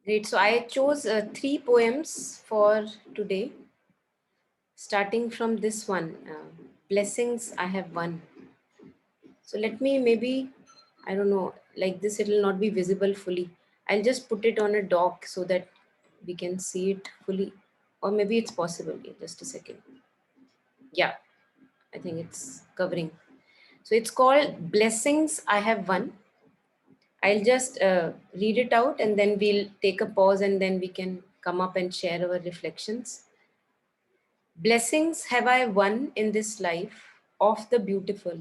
Great. So I chose three poems for today, starting from this one, Blessings I Have Won. So let me maybe, I don't know, like this, it will not be visible fully. I'll just put it on a dock so that we can see it fully. Or maybe it's possible. Yeah, just a second. Yeah, I think it's covering. So it's called Blessings I Have Won. I'll just read it out and then we'll take a pause and then we can come up and share our reflections. Blessings have I won in this life of the beautiful.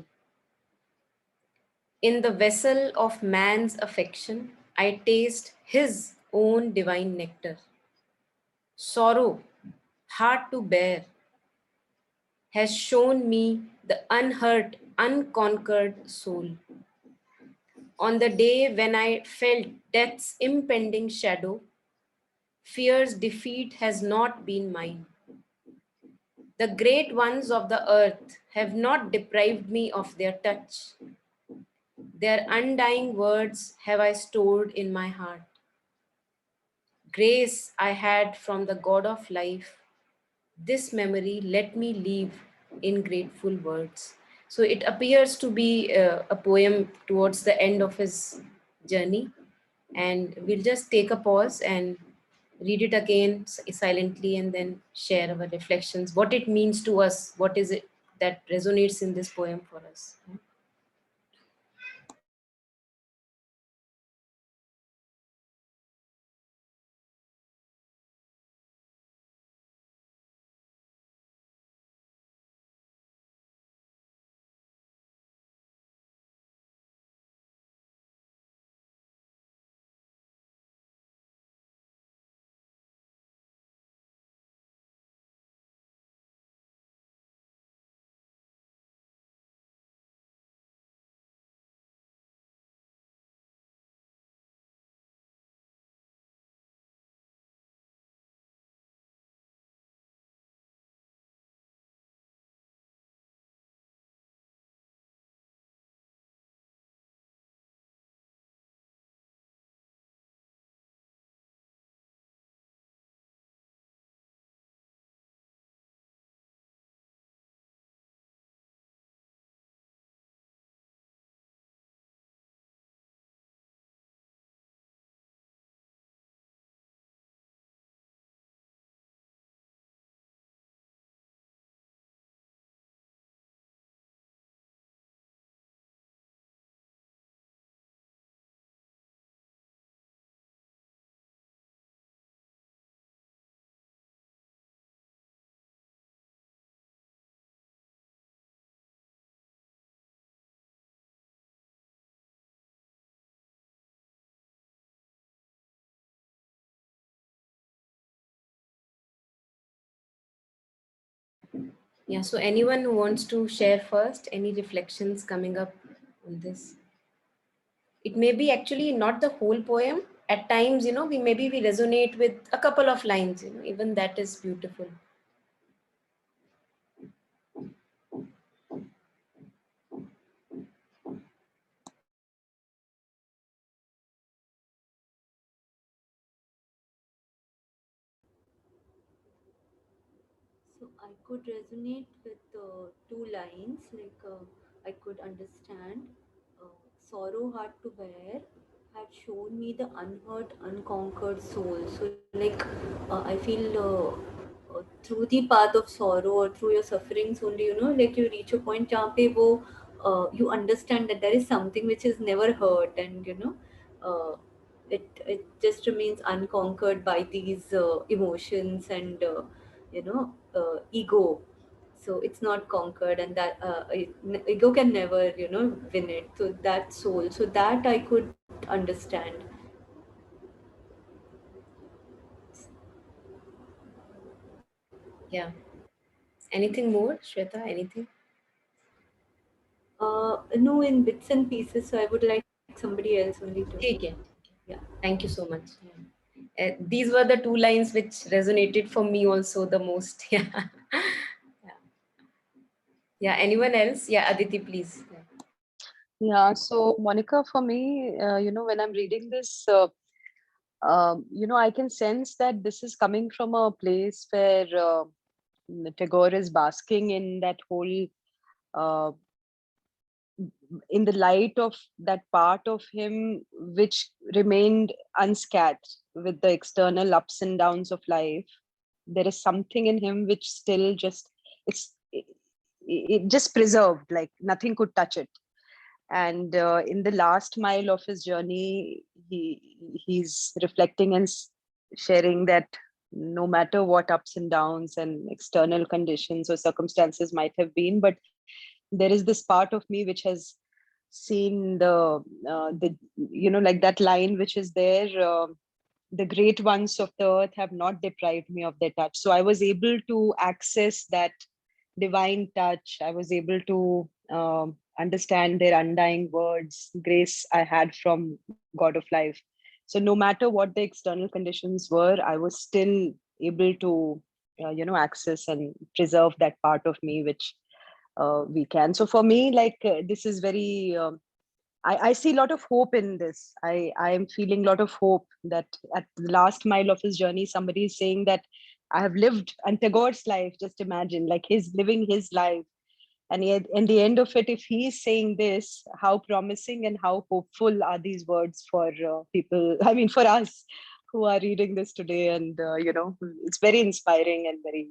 In the vessel of man's affection, I taste his own divine nectar. Sorrow, hard to bear, has shown me the unhurt, unconquered soul. On the day when I felt death's impending shadow, fear's defeat has not been mine. The great ones of the earth have not deprived me of their touch. Their undying words have I stored in my heart. Grace I had from the God of life. This memory let me leave in grateful words. So it appears to be a poem towards the end of his journey. And we'll just take a pause and read it again silently and then share our reflections, what it means to us, what is it that resonates in this poem for us. Yeah, so anyone who wants to share first, any reflections coming up on this? It may be actually not the whole poem. At times, we maybe we resonate with a couple of lines, even that is beautiful. So I could resonate with two lines, like I could understand sorrow hard to bear had shown me the unhurt, unconquered soul. So, like, I feel through the path of sorrow or through your sufferings only, like you reach a point जहाँ पे वो you understand that there is something which is never hurt, and it just remains unconquered by these emotions and ego. So it's not conquered, and that ego can never win it. So that soul, so that I could understand. Yeah. Anything more, Shweta? Anything? No, in bits and pieces. So I would like somebody else only to. ठीक है. Yeah. Thank you so much. Yeah. These were the two lines which resonated for me also the most. Yeah. Yeah. Yeah. Anyone else? Yeah, Aditi, please. Yeah, so Monica, for me, when I'm reading this, I can sense that this is coming from a place where Tagore is basking in that whole, uh, in the light of that part of him which remained unscathed with the external ups and downs of life. There is something in him which still just, it's it just preserved, like nothing could touch it. And in the last mile of his journey, he's reflecting and sharing that no matter what ups and downs and external conditions or circumstances might have been, but there is this part of me which has seen the like that line which is there, the great ones of the earth have not deprived me of their touch. So I was able to access that divine touch. I was able to understand their undying words, grace I had from God of life. So no matter what the external conditions were, I was still able to, access and preserve that part of me which we can. So for me, like this is very. I see a lot of hope in this. I am feeling a lot of hope that at the last mile of his journey, somebody is saying that I have lived and Tagore's life. Just imagine, like he's living his life, and yet in the end of it, if he's saying this, how promising and how hopeful are these words for people? I mean, for us who are reading this today, and it's very inspiring and very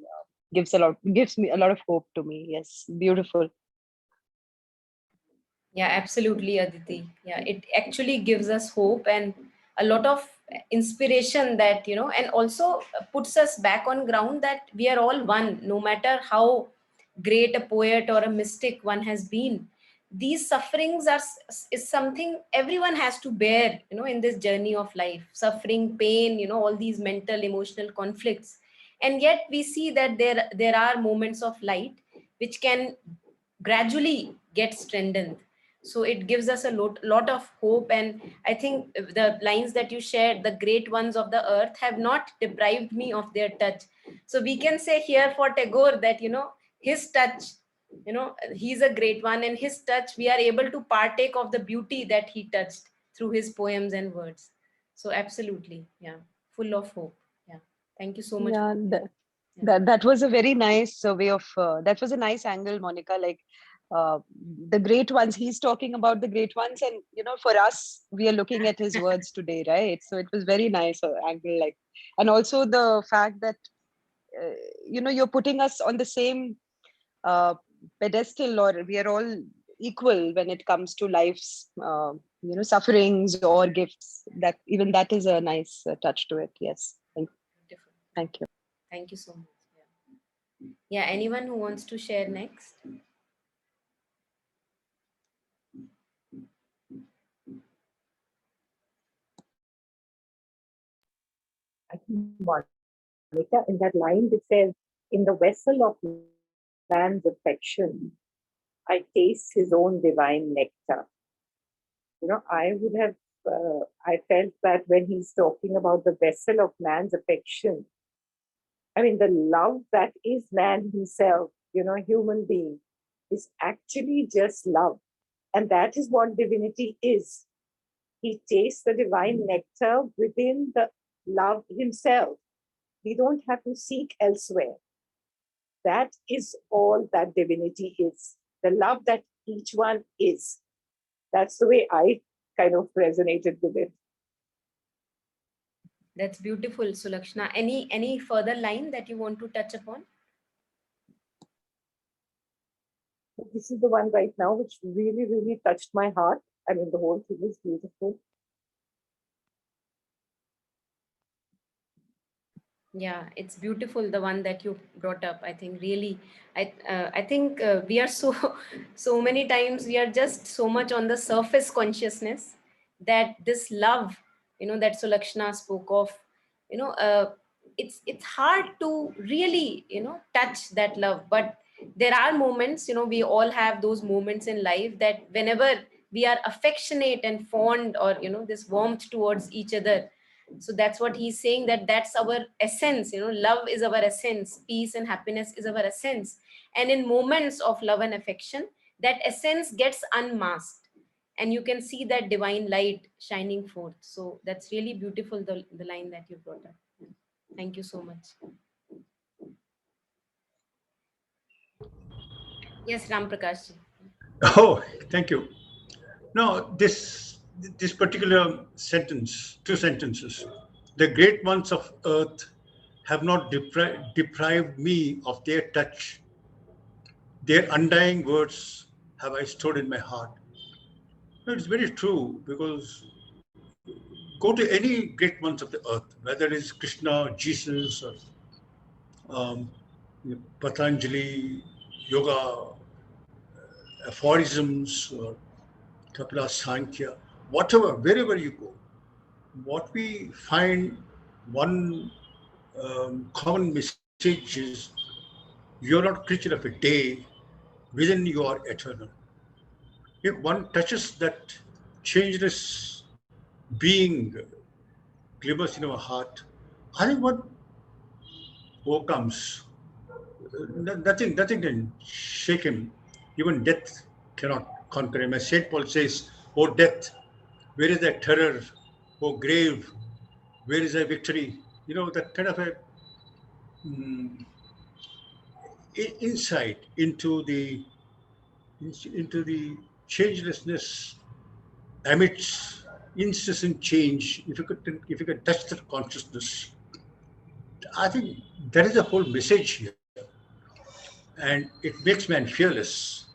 gives me a lot of hope to me. Yes, beautiful. Yeah, absolutely, Aditi. Yeah, it actually gives us hope and a lot of inspiration that, and also puts us back on ground that we are all one, no matter how great a poet or a mystic one has been. These sufferings is something everyone has to bear, in this journey of life. Suffering, pain, all these mental, emotional conflicts. And yet we see that there are moments of light which can gradually get strengthened. So it gives us a lot of hope. And I think the lines that you shared, the great ones of the earth have not deprived me of their touch. So we can say here for Tagore that, his touch, he's a great one, and his touch, we are able to partake of the beauty that he touched through his poems and words. So absolutely, yeah, full of hope. Yeah, thank you so much for Yeah, sharing. Yeah. that was a very nice way of that was a nice angle, Monica. Like uh, the great ones, he's talking about the great ones, and for us, we are looking at his words today, right? So it was very nice angle, like, and also the fact that uh, you're putting us on the same uh, pedestal, or we are all equal when it comes to life's sufferings or gifts. That even that is a nice touch to it. Yes, Beautiful. thank you. Thank you so much. Yeah, anyone who wants to share next? I think, Monica, in that line which says, in the vessel of man's affection, I taste his own divine nectar. I would have, I felt that when he's talking about the vessel of man's affection, I mean, the love that is man himself, human being, is actually just love. And that is what divinity is. He tastes the divine nectar within the love himself. We don't have to seek elsewhere. That is all that divinity is. The love that each one is. That's the way I kind of resonated with it. That's beautiful, Sulakshna. Any further line that you want to touch upon? This is the one right now which really, really touched my heart. I mean, the whole thing is beautiful. Yeah, it's beautiful, the one that you brought up. I think really, I think we are so so many times we are just so much on the surface consciousness that this love, that Sulakshna spoke of, you know, uh, it's hard to really, touch that love. But there are moments, we all have those moments in life that whenever we are affectionate and fond, or this warmth towards each other. So that's what he's saying, that that's our essence. Love is our essence, peace and happiness is our essence. And in moments of love and affection, that essence gets unmasked. and you can see that divine light shining forth. So that's really beautiful, the line that you brought up. Yeah. Thank you so much. Yes, Ram Prakash ji. Oh, thank you. Now, this particular sentence, two sentences, the great ones of earth have not deprived me of their touch. Their undying words have I stored in my heart. No, it's very true because go to any great ones of the earth, whether it's Krishna, Jesus, or um, Patanjali, yoga, aphorisms, or Kapila Sankhya, whatever, wherever you go, what we find one common message is you're not creature of a day, within you are eternal. If one touches that changeless being glimmers in our heart, I think what overcomes, nothing can shake him. Even death cannot conquer him. As St. Paul says, "O death, where is thy terror? O grave, where is thy victory?" That kind of a mm, insight into the changelessness amidst incessant change. If you could touch that consciousness, I think that is the whole message here, and it makes man fearless.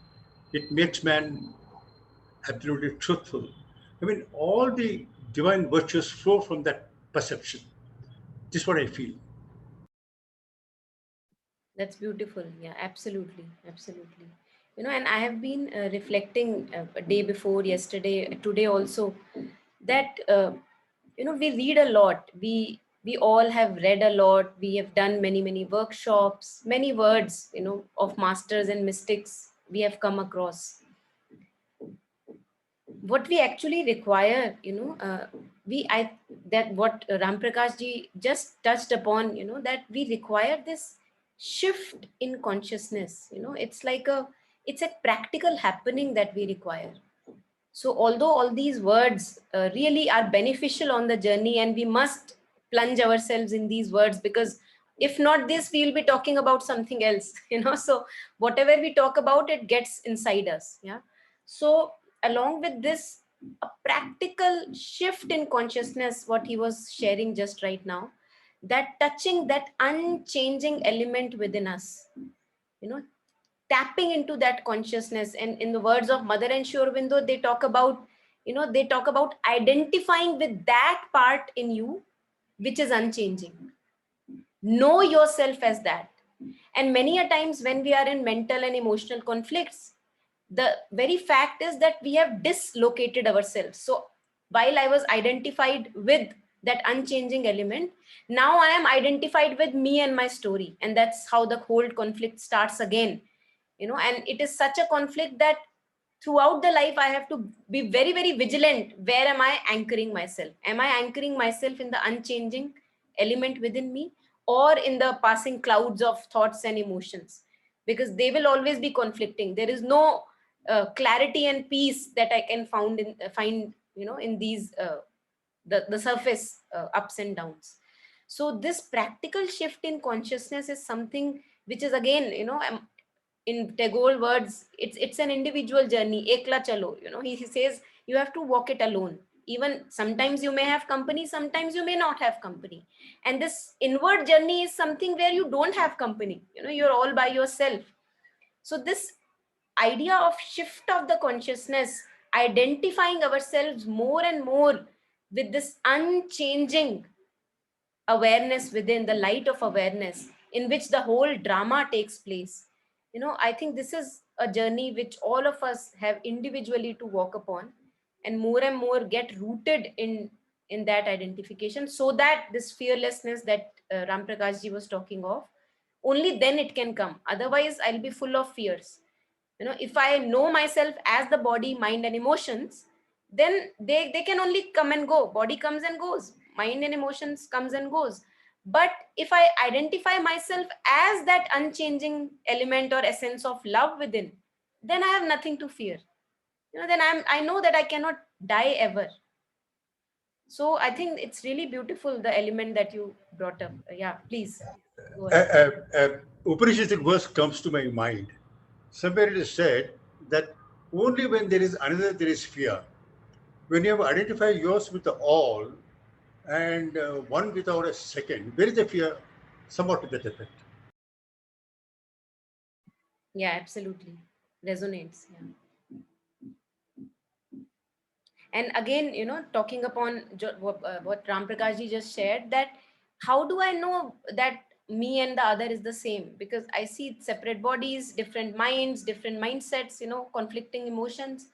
It makes man absolutely truthful. I mean, all the divine virtues flow from that perception. This is what I feel. That's beautiful. Yeah, absolutely. Absolutely. And I have been reflecting a day before, yesterday, today also, that, we read a lot. We all have read a lot. We have done many, many workshops, many words, of masters and mystics we have come across. What we actually require, we I that what Ram Prakash ji just touched upon, that we require this shift in consciousness. It's a practical happening that we require. So although all these words really are beneficial on the journey, and we must plunge ourselves in these words, because if not this, we will be talking about something else. So whatever we talk about, it gets inside us. Yeah. So along with this, a practical shift in consciousness, what he was sharing just right now, that touching that unchanging element within us, you know tapping into that consciousness. And in the words of Mother and Sri Aurobindo, they talk about identifying with that part in you which is unchanging. Know yourself as that. And many a times when we are in mental and emotional conflicts, the very fact is that we have dislocated ourselves. So while I was identified with that unchanging element, now I am identified with me and my story, and that's how the whole conflict starts again. And it is such a conflict that throughout the life I have to be very, very vigilant. Where am I anchoring myself? Am I anchoring myself in the unchanging element within me, or in the passing clouds of thoughts and emotions? Because they will always be conflicting. There is no clarity and peace that I can find in these the surface ups and downs. So this practical shift in consciousness is something which is, again, in Tagore words, it's an individual journey. Ekla chalo. He says you have to walk it alone. Even sometimes you may have company, sometimes you may not have company. And this inward journey is something where you don't have company. You're all by yourself. So this idea of shift of the consciousness, identifying ourselves more and more with this unchanging awareness within, the light of awareness in which the whole drama takes place. I think this is a journey which all of us have individually to walk upon, and more get rooted in that identification, so that this fearlessness that Ram Prakash ji was talking of, only then it can come. Otherwise I'll be full of fears. If I know myself as the body, mind and emotions, then they can only come and go. Body comes and goes, mind and emotions comes and goes. But if I identify myself as that unchanging element or essence of love within, then I have nothing to fear. then I know that I cannot die ever. So I think it's really beautiful, the element that you brought up. Yeah, please go A, ahead. a, a Upanishadic verse comes to my mind. Somewhere it is said that only when there is another, there is fear. When you have identified yours with the all and one without a second, where is the fear? Somewhat to that effect. Yeah, absolutely. Resonates. Yeah. And again, talking upon what Ram Prakash ji just shared, that how do I know that me and the other is the same? Because I see separate bodies, different minds, different mindsets, conflicting emotions.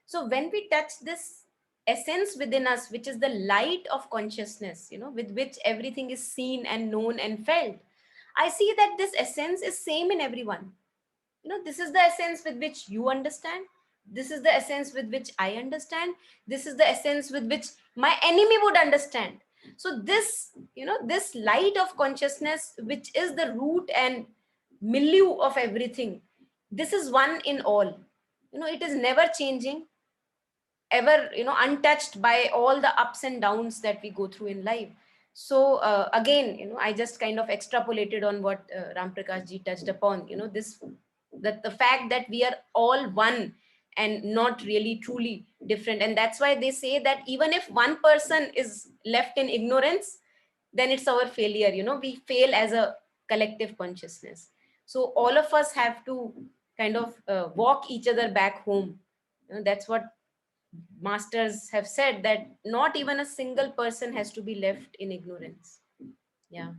So when we touch this essence within us, which is the light of consciousness, with which everything is seen and known and felt, I see that this essence is same in everyone. This is the essence with which you understand, this is the essence with which I understand, this is the essence with which my enemy would understand. So this light of consciousness, which is the root and milieu of everything, this is one in all. It is never changing, ever untouched by all the ups and downs that we go through in life. So again, I just kind of extrapolated on what Ram Prakash ji touched upon, this, that the fact that we are all one and not really truly different. And that's why they say that even if one person is left in ignorance, then it's our failure. We fail as a collective consciousness. So all of us have to kind of walk each other back home. That's what masters have said, that not even a single person has to be left in ignorance. Yeah,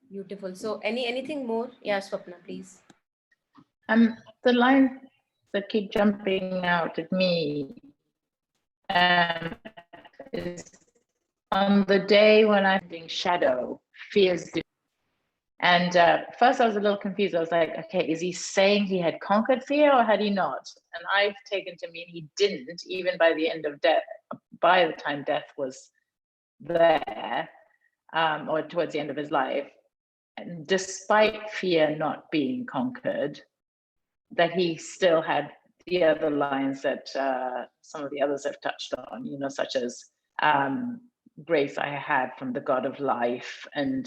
beautiful. So anything more? Yeah, Swapna, please. The line that keep jumping out at me is, on the day when I'm being shadow, fears. And first I was a little confused. I was like, okay, is he saying he had conquered fear or had he not? And I've taken to mean he didn't, even by the end of death, by the time death was there, or towards the end of his life. And despite fear not being conquered, that he still had the other lines that some of the others have touched on, such as grace I had from the God of life, and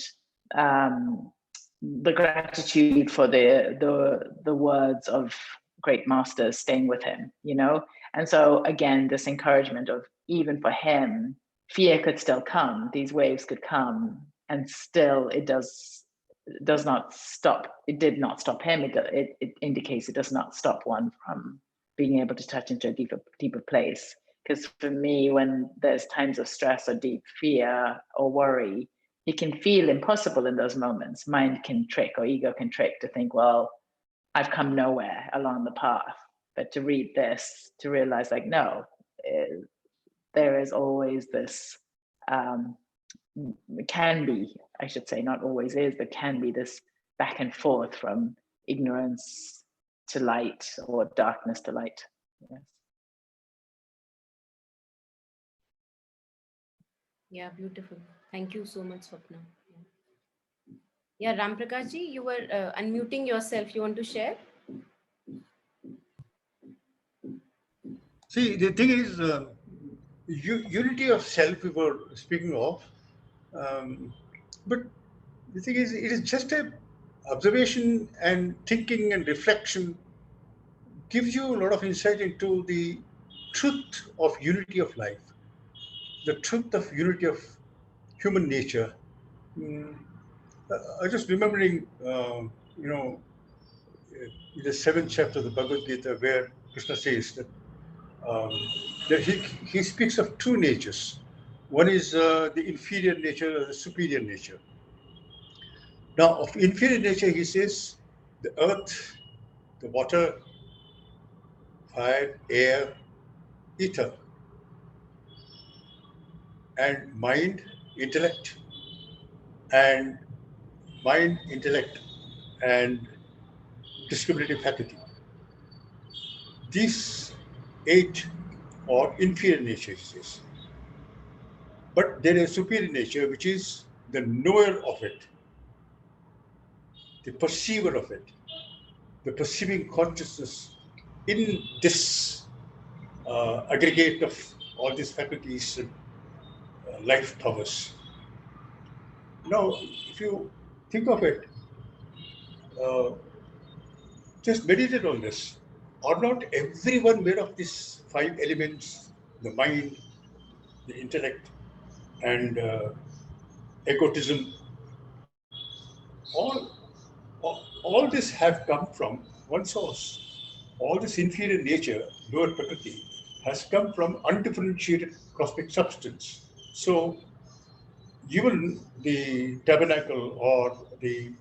the gratitude for the words of great masters staying with him, And so again, this encouragement of, even for him, fear could still come, these waves could come, and still it does not stop. It did not stop him. It indicates it does not stop one from being able to touch into a deeper place. Because for me, when there's times of stress or deep fear or worry, it can feel impossible in those moments. Mind can trick, or ego can trick, to think, well, I've come nowhere along the path. But to read this, to realize, like, no, there is always this, can be, I should say, not always is, but can be this back and forth from ignorance to light, or darkness to light. Yes. Yeah, beautiful. Thank you so much, Swapna. Yeah, Ram Prakash ji, you were unmuting yourself. You want to share? See, the thing is, unity of self we were speaking of, but the thing is, it is just a observation and thinking and reflection gives you a lot of insight into the truth of unity of life, the truth of unity of human nature. Mm, I was just remembering, in the seventh chapter of the Bhagavad Gita, where Krishna says um, that he speaks of two natures. One is the inferior nature and the superior nature. Now, of inferior nature, he says the earth, the water, fire, air, ether, and intellect, and intellect, and discriminative faculty. These eight are inferior nature, he says. But there is superior nature, which is the knower of it, the perceiver of it, the perceiving consciousness in this aggregate of all these faculties and life powers. Now, if you think of it, uh, just meditate on this. Are not everyone made of these five elements: the mind, the intellect, and egotism? All, all this have come from one source. All this inferior nature, lower prakriti, has come from undifferentiated cosmic substance. So, even the tabernacle or the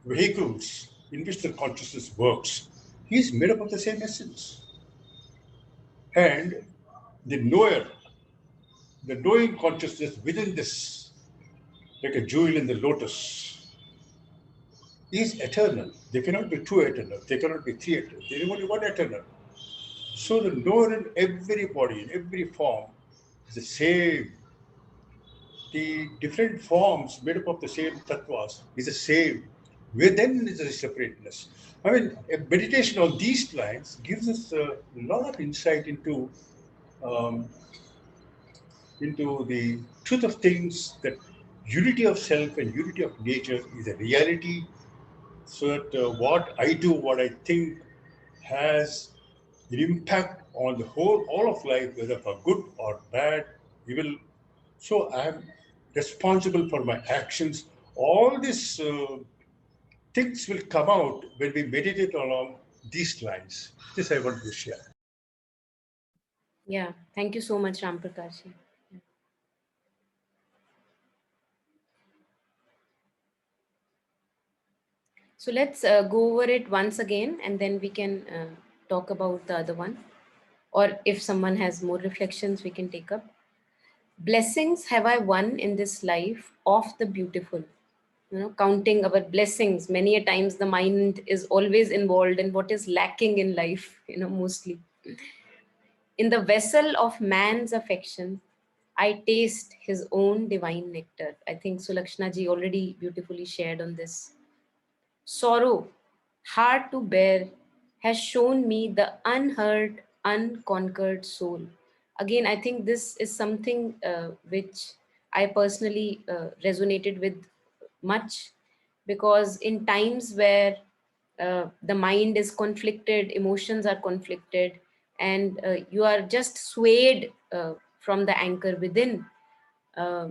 vehicles in which the consciousness works is made up of the same essence. And the knower, the knowing consciousness within this, like a jewel in the lotus, is eternal. They cannot be two eternal. They cannot be three eternal. There is only one eternal. So the knower in every body, in every form, is the same. The different forms made up of the same tattvas is the same. Within is a separateness. I mean, a meditation on these lines gives us a lot of insight um, into the truth of things, that unity of self and unity of nature is a reality, so that what I do, what I think, has an impact on the whole, all of life, whether for good or bad, evil. So I am responsible for my actions. All these things will come out when we meditate along these lines. This I want to share. Yeah, thank you so much, Ram Prakash. So let's go over it once again, and then we can talk about the other one. Or if someone has more reflections, we can take up. Blessings have I won in this life of the beautiful. Counting our blessings. Many a times the mind is always involved in what is lacking in life, mostly. In the vessel of man's affection, I taste his own divine nectar. I think Sulakshna ji already beautifully shared on this. Sorrow, hard to bear, has shown me the unhurt, unconquered soul. Again, I think this is something which I personally resonated with much, because in times where the mind is conflicted, emotions are conflicted, and you are just swayed from the anchor within. Uh,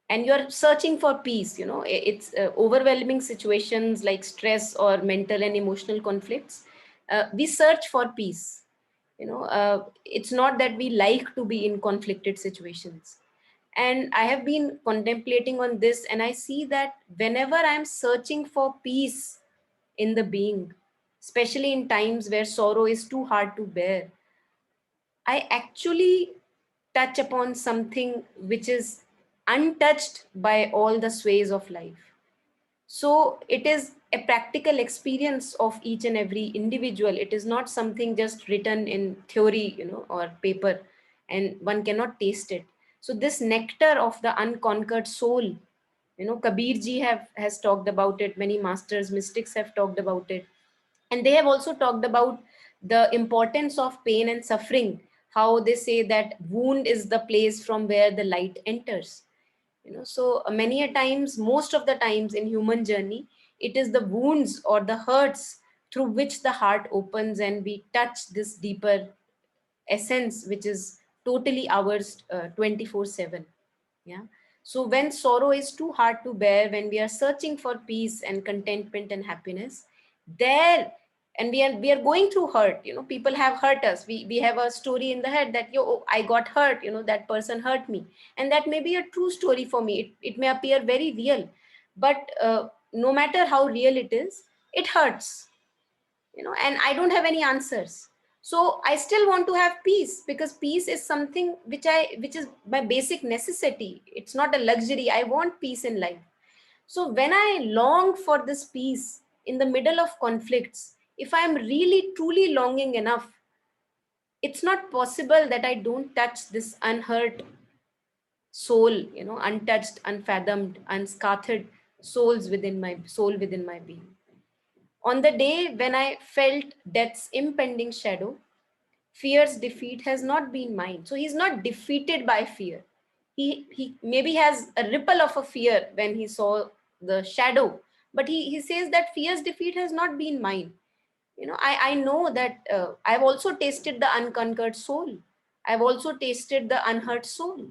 and you're searching for peace, it's overwhelming situations like stress or mental and emotional conflicts. We search for peace. It's not that we like to be in conflicted situations. And I have been contemplating on this, and I see that whenever I'm searching for peace in the being, especially in times where sorrow is too hard to bear, I actually touch upon something which is untouched by all the sways of life. So it is a practical experience of each and every individual. It is not something just written in theory, or paper, and one cannot taste it. So this nectar of the unconquered soul, Kabir ji has talked about it. Many masters, mystics have talked about it, and they have also talked about the importance of pain and suffering, how they say that wound is the place from where the light enters. So many a times, most of the times in human journey, it is the wounds or the hurts through which the heart opens, and we touch this deeper essence which is totally ours 24/7. Yeah. So when sorrow is too hard to bear, when we are searching for peace and contentment and happiness, there, and we are going through hurt. People have hurt us. We have a story in the head that, I got hurt, that person hurt me. And that may be a true story for me. It may appear very real, but no matter how real it is, it hurts, and I don't have any answers. So I still want to have peace, because peace is something which is my basic necessity. It's not a luxury. I want peace in life. So when I long for this peace in the middle of conflicts, if I am really truly longing enough, it's not possible that I don't touch this unhurt soul, untouched, unfathomed, unscathed souls within my soul, within my being. On the day when I felt death's impending shadow, fear's defeat has not been mine. So he's not defeated by fear. He maybe has a ripple of a fear when he saw the shadow, but he says that fear's defeat has not been mine. I know that I've also tasted the unconquered soul. I've also tasted the unhurt soul.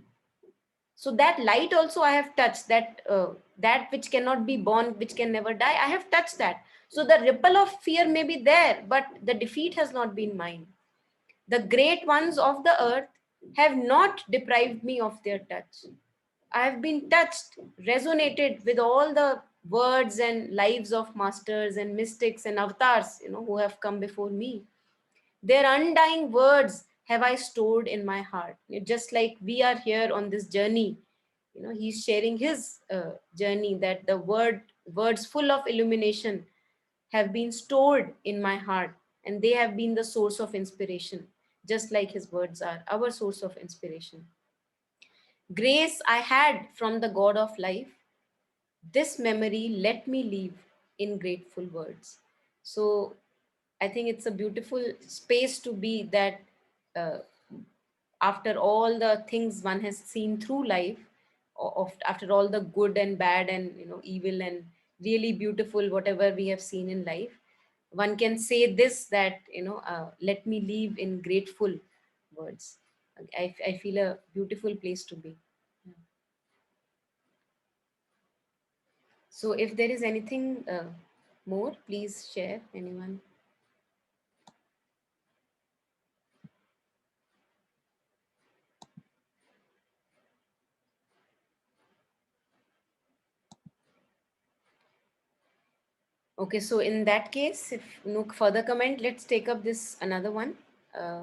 So that light also I have touched, that which cannot be born, which can never die, I have touched that. So the ripple of fear may be there, but the defeat has not been mine. The great ones of the earth have not deprived me of their touch. I have been touched, resonated with all the words and lives of masters and mystics and avatars, who have come before me. Their undying words have I stored in my heart. Just like we are here on this journey, he's sharing his journey, that the words full of illumination have been stored in my heart, and they have been the source of inspiration, just like his words are our source of inspiration. Grace I had from the God of life, this memory let me leave in grateful words. So I think it's a beautiful space to be, that uh, after all the things one has seen through life, after all the good and bad and evil and really beautiful whatever we have seen in life, one can say this, that let me leave in grateful words. I feel a beautiful place to be. So if there is anything more, please share, anyone. Okay, so in that case, if no further comment, let's take up this another one. Uh,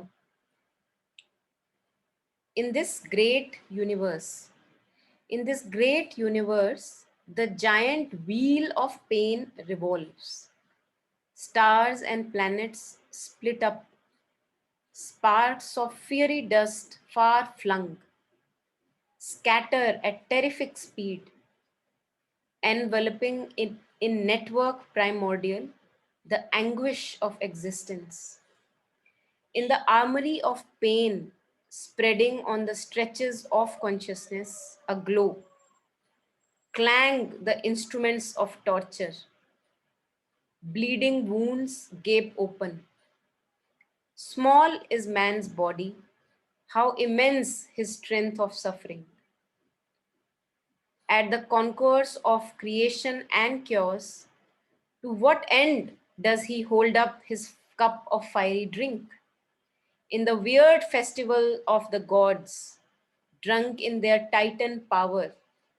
in this great universe, in this great universe, the giant wheel of pain revolves. Stars and planets split up. Sparks of fiery dust, far flung, scatter at terrific speed, enveloping in network primordial the anguish of existence. In the armoury of pain, spreading on the stretches of consciousness, aglow, clang the instruments of torture. Bleeding wounds gape open. Small is man's body, how immense his strength of suffering. At the concourse of creation and chaos, to what end does he hold up his cup of fiery drink? In the weird festival of the gods, drunk in their titan power,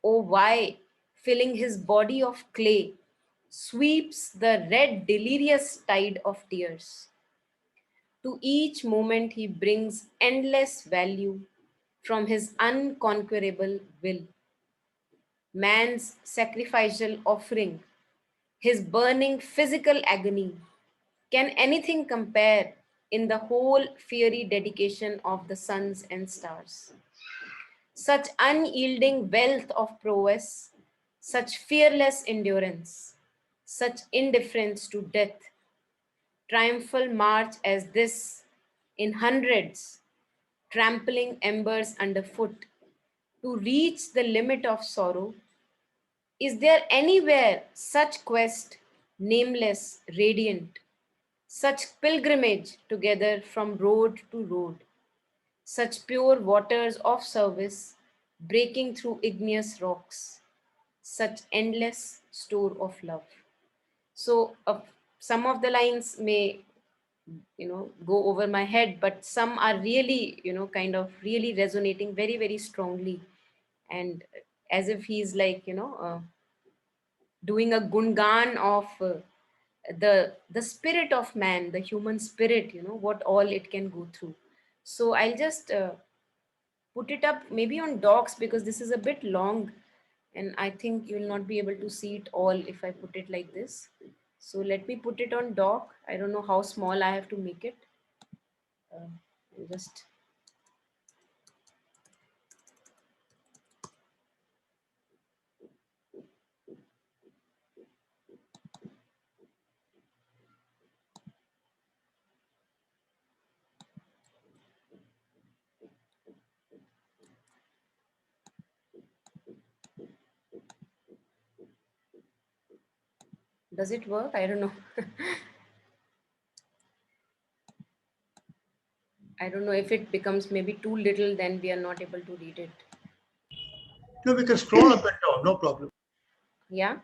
oh why, filling his body of clay, sweeps the red delirious tide of tears. To each moment he brings endless value from his unconquerable will. Man's sacrificial offering, his burning physical agony, can anything compare in the whole fiery dedication of the suns and stars? Such unyielding wealth of prowess, such fearless endurance, such indifference to death, triumphal march as this, in hundreds, trampling embers underfoot, to reach the limit of sorrow. Is there anywhere such quest, nameless, radiant, such pilgrimage together from road to road, such pure waters of service breaking through igneous rocks, such endless store of love? So some of the lines may go over my head, but some are really kind of really resonating very, very strongly, and as if he's like doing a gungan of the spirit of man, the human spirit, what all it can go through. So I'll just put it up maybe on docs, because this is a bit long and I think you will not be able to see it all if I put it like this. So let me put it on doc. I don't know how small I have to make it. Just Does it work? I don't know. I don't know if it becomes maybe too little, then we are not able to read it. No, we can scroll up and down, no problem. Yeah.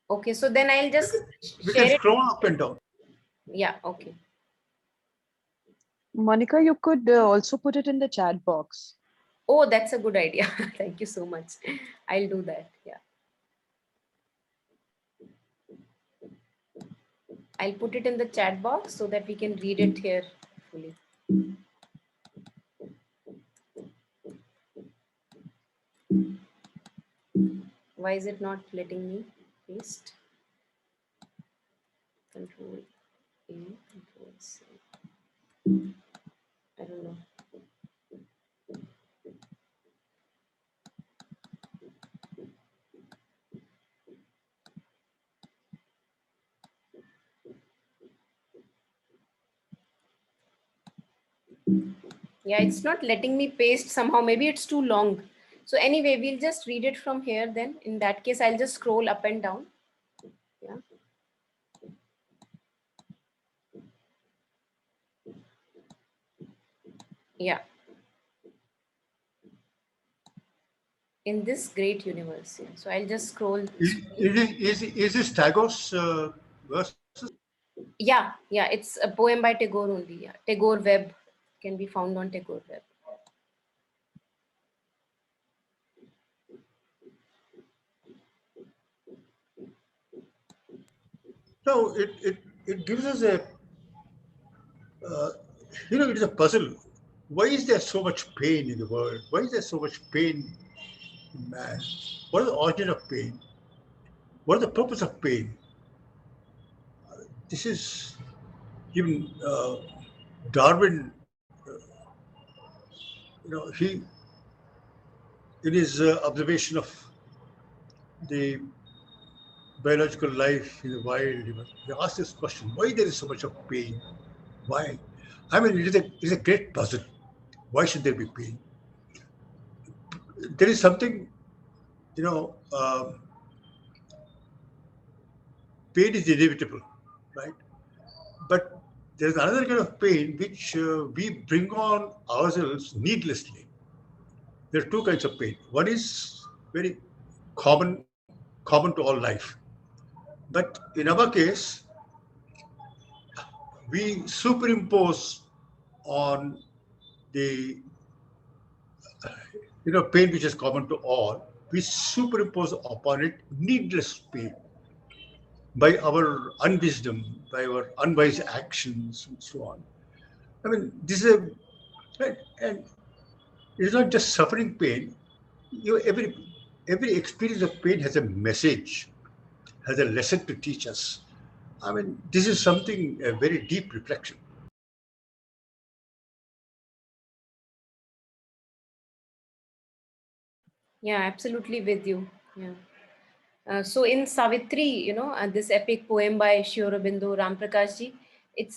Okay. So then I'll We just can, we can share it. scroll up and down. Yeah. Okay. Monica, you could also put it in the chat box. Oh, that's a good idea. Thank you so much. I'll do that. Yeah. I'll put it in the chat box so that we can read it here fully. Why is it not letting me paste? Control A, Control C. I don't know. Yeah, it's not letting me paste somehow. Maybe it's too long. So anyway, we'll just read it from here then. In that case, I'll just scroll up and down. Yeah. Yeah. In this great universe. Yeah. So I'll just scroll. Is this Tagore's verses? Yeah. Yeah. It's a poem by Tagore only. Yeah. Tagore Web can be found on Tagore Web. No, it gives us a, uh, it is a puzzle. Why is there so much pain in the world? Why is there so much pain in man? What is the origin of pain? What is the purpose of pain? This is even Darwin, he, in his observation of the biological life in the wild, he asked this question: why there is so much of pain? Why? I mean, it is a great puzzle. Why should there be pain? There is something, you know, pain is inevitable, right? But there's another kind of pain which we bring on ourselves needlessly. There are two kinds of pain. One is very common to all life. But in our case, we superimpose on the pain which is common to all. We superimpose upon it needless pain by our unwisdom, by our unwise actions, and so on. I mean, this is a right, and it's not just suffering pain. Every experience of pain has a message, has a lesson to teach us. I mean, this is something a very deep reflection. Yeah, absolutely with you. Yeah. So in Savitri, this epic poem by Sri Aurobindo Ramprakash ji,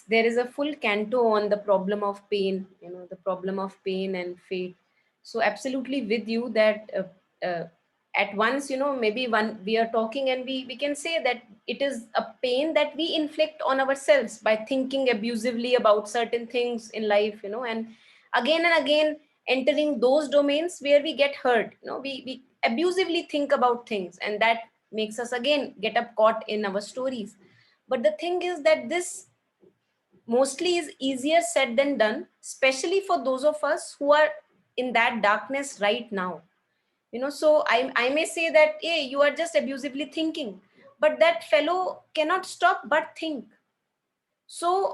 there is a full canto on the problem of pain, the problem of pain and fate. So absolutely with you that at once, maybe one we are talking and we can say that it is a pain that we inflict on ourselves by thinking abusively about certain things in life, and again entering those domains where we get hurt. We abusively think about things, and that makes us again get up caught in our stories. But the thing is that this mostly is easier said than done, especially for those of us who are in that darkness right now. So I may say that, hey, you are just abusively thinking, but that fellow cannot stop but think. So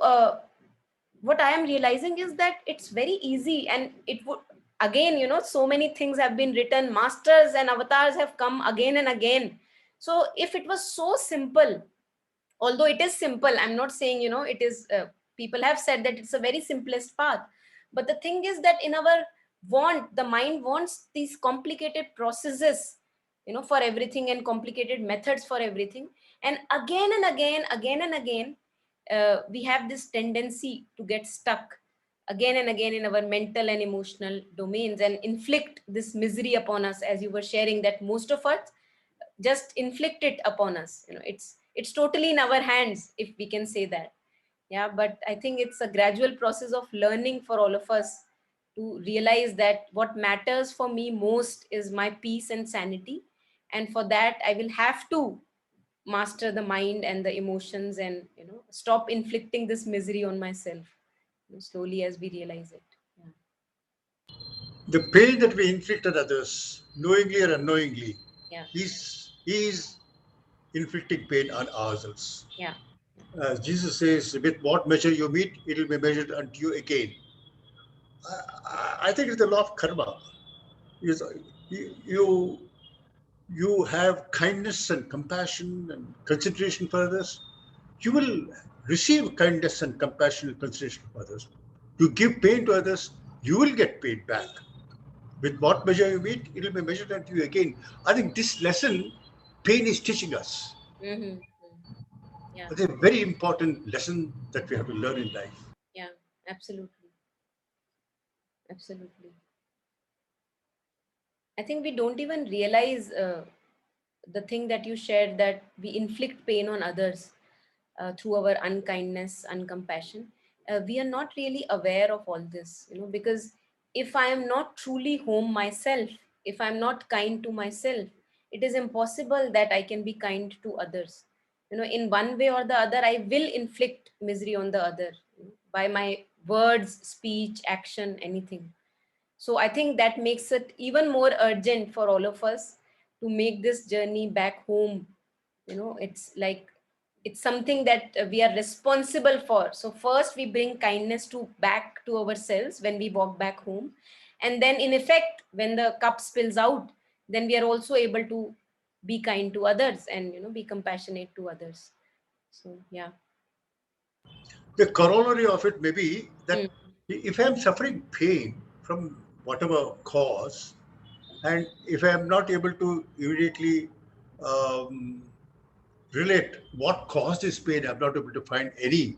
what I am realizing is that it's very easy, and it would again, so many things have been written, masters and avatars have come again and again. So if it was so simple, although it is simple, I'm not saying, it is people have said that it's a very simplest path, but the thing is that in our the mind wants these complicated processes, for everything, and complicated methods for everything. And again and again, we have this tendency to get stuck again and again in our mental and emotional domains and inflict this misery upon us, as you were sharing that most of us just inflict it upon us. it's totally in our hands, if we can say that. Yeah, but I think it's a gradual process of learning for all of us to realize that what matters for me most is my peace and sanity, and for that I will have to master the mind and the emotions, and stop inflicting this misery on myself, slowly, as we realize it. Yeah. The pain that we inflict on others, knowingly or unknowingly, Yeah. is inflicting pain on ourselves. Yeah. As Jesus says, with what measure you meet, it will be measured unto you again. I think it's the law of karma. Is you you have kindness and compassion and consideration for others, you will receive kindness and compassion and consideration for others. You give pain to others, you will get paid back. With what measure you meet, it will be measured unto you again. I think this lesson, pain is teaching us. Mm-hmm. Yeah. It's a very important lesson that we have to learn in life. Yeah. Absolutely. Absolutely. I think we don't even realize the thing that you shared, that we inflict pain on others through our unkindness, uncompassion. We are not really aware of all this, because if I am not truly home myself, if I'm not kind to myself, it is impossible that I can be kind to others. In one way or the other, I will inflict misery on the other, by my words, speech, action, anything. So I think that makes it even more urgent for all of us to make this journey back home. It's like it's something that we are responsible for. So first we bring kindness to back to ourselves when we walk back home, and then in effect when the cup spills out, then we are also able to be kind to others and be compassionate to others. So yeah. The corollary of it may be Mm. that if I'm suffering pain from whatever cause, and if I'm not able to immediately um, relate what caused this pain, I'm not able to find any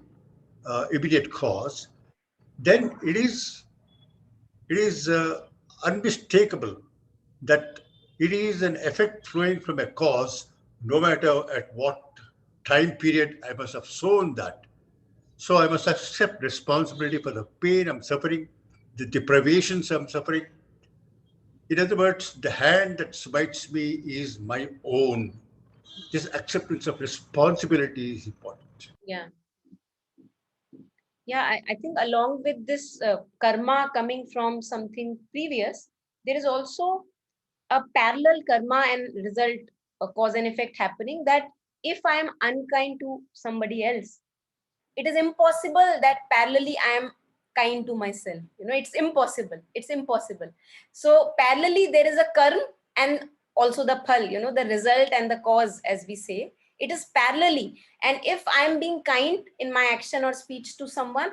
immediate cause, then it is unmistakable that it is an effect flowing from a cause, no matter at what time period I must have sown that. So I must accept responsibility for the pain I'm suffering, the deprivations I'm suffering. In other words, the hand that smites me is my own. This acceptance of responsibility is important. Yeah. Yeah, I think along with this karma coming from something previous, there is also a parallel karma and result, a cause and effect happening, that if I am unkind to somebody else, it is impossible that parallelly I am kind to myself. It's impossible. It's impossible. So parallelly there is a karma and also the phal, the result and the cause, as we say. It is parallelly. And if I am being kind in my action or speech to someone,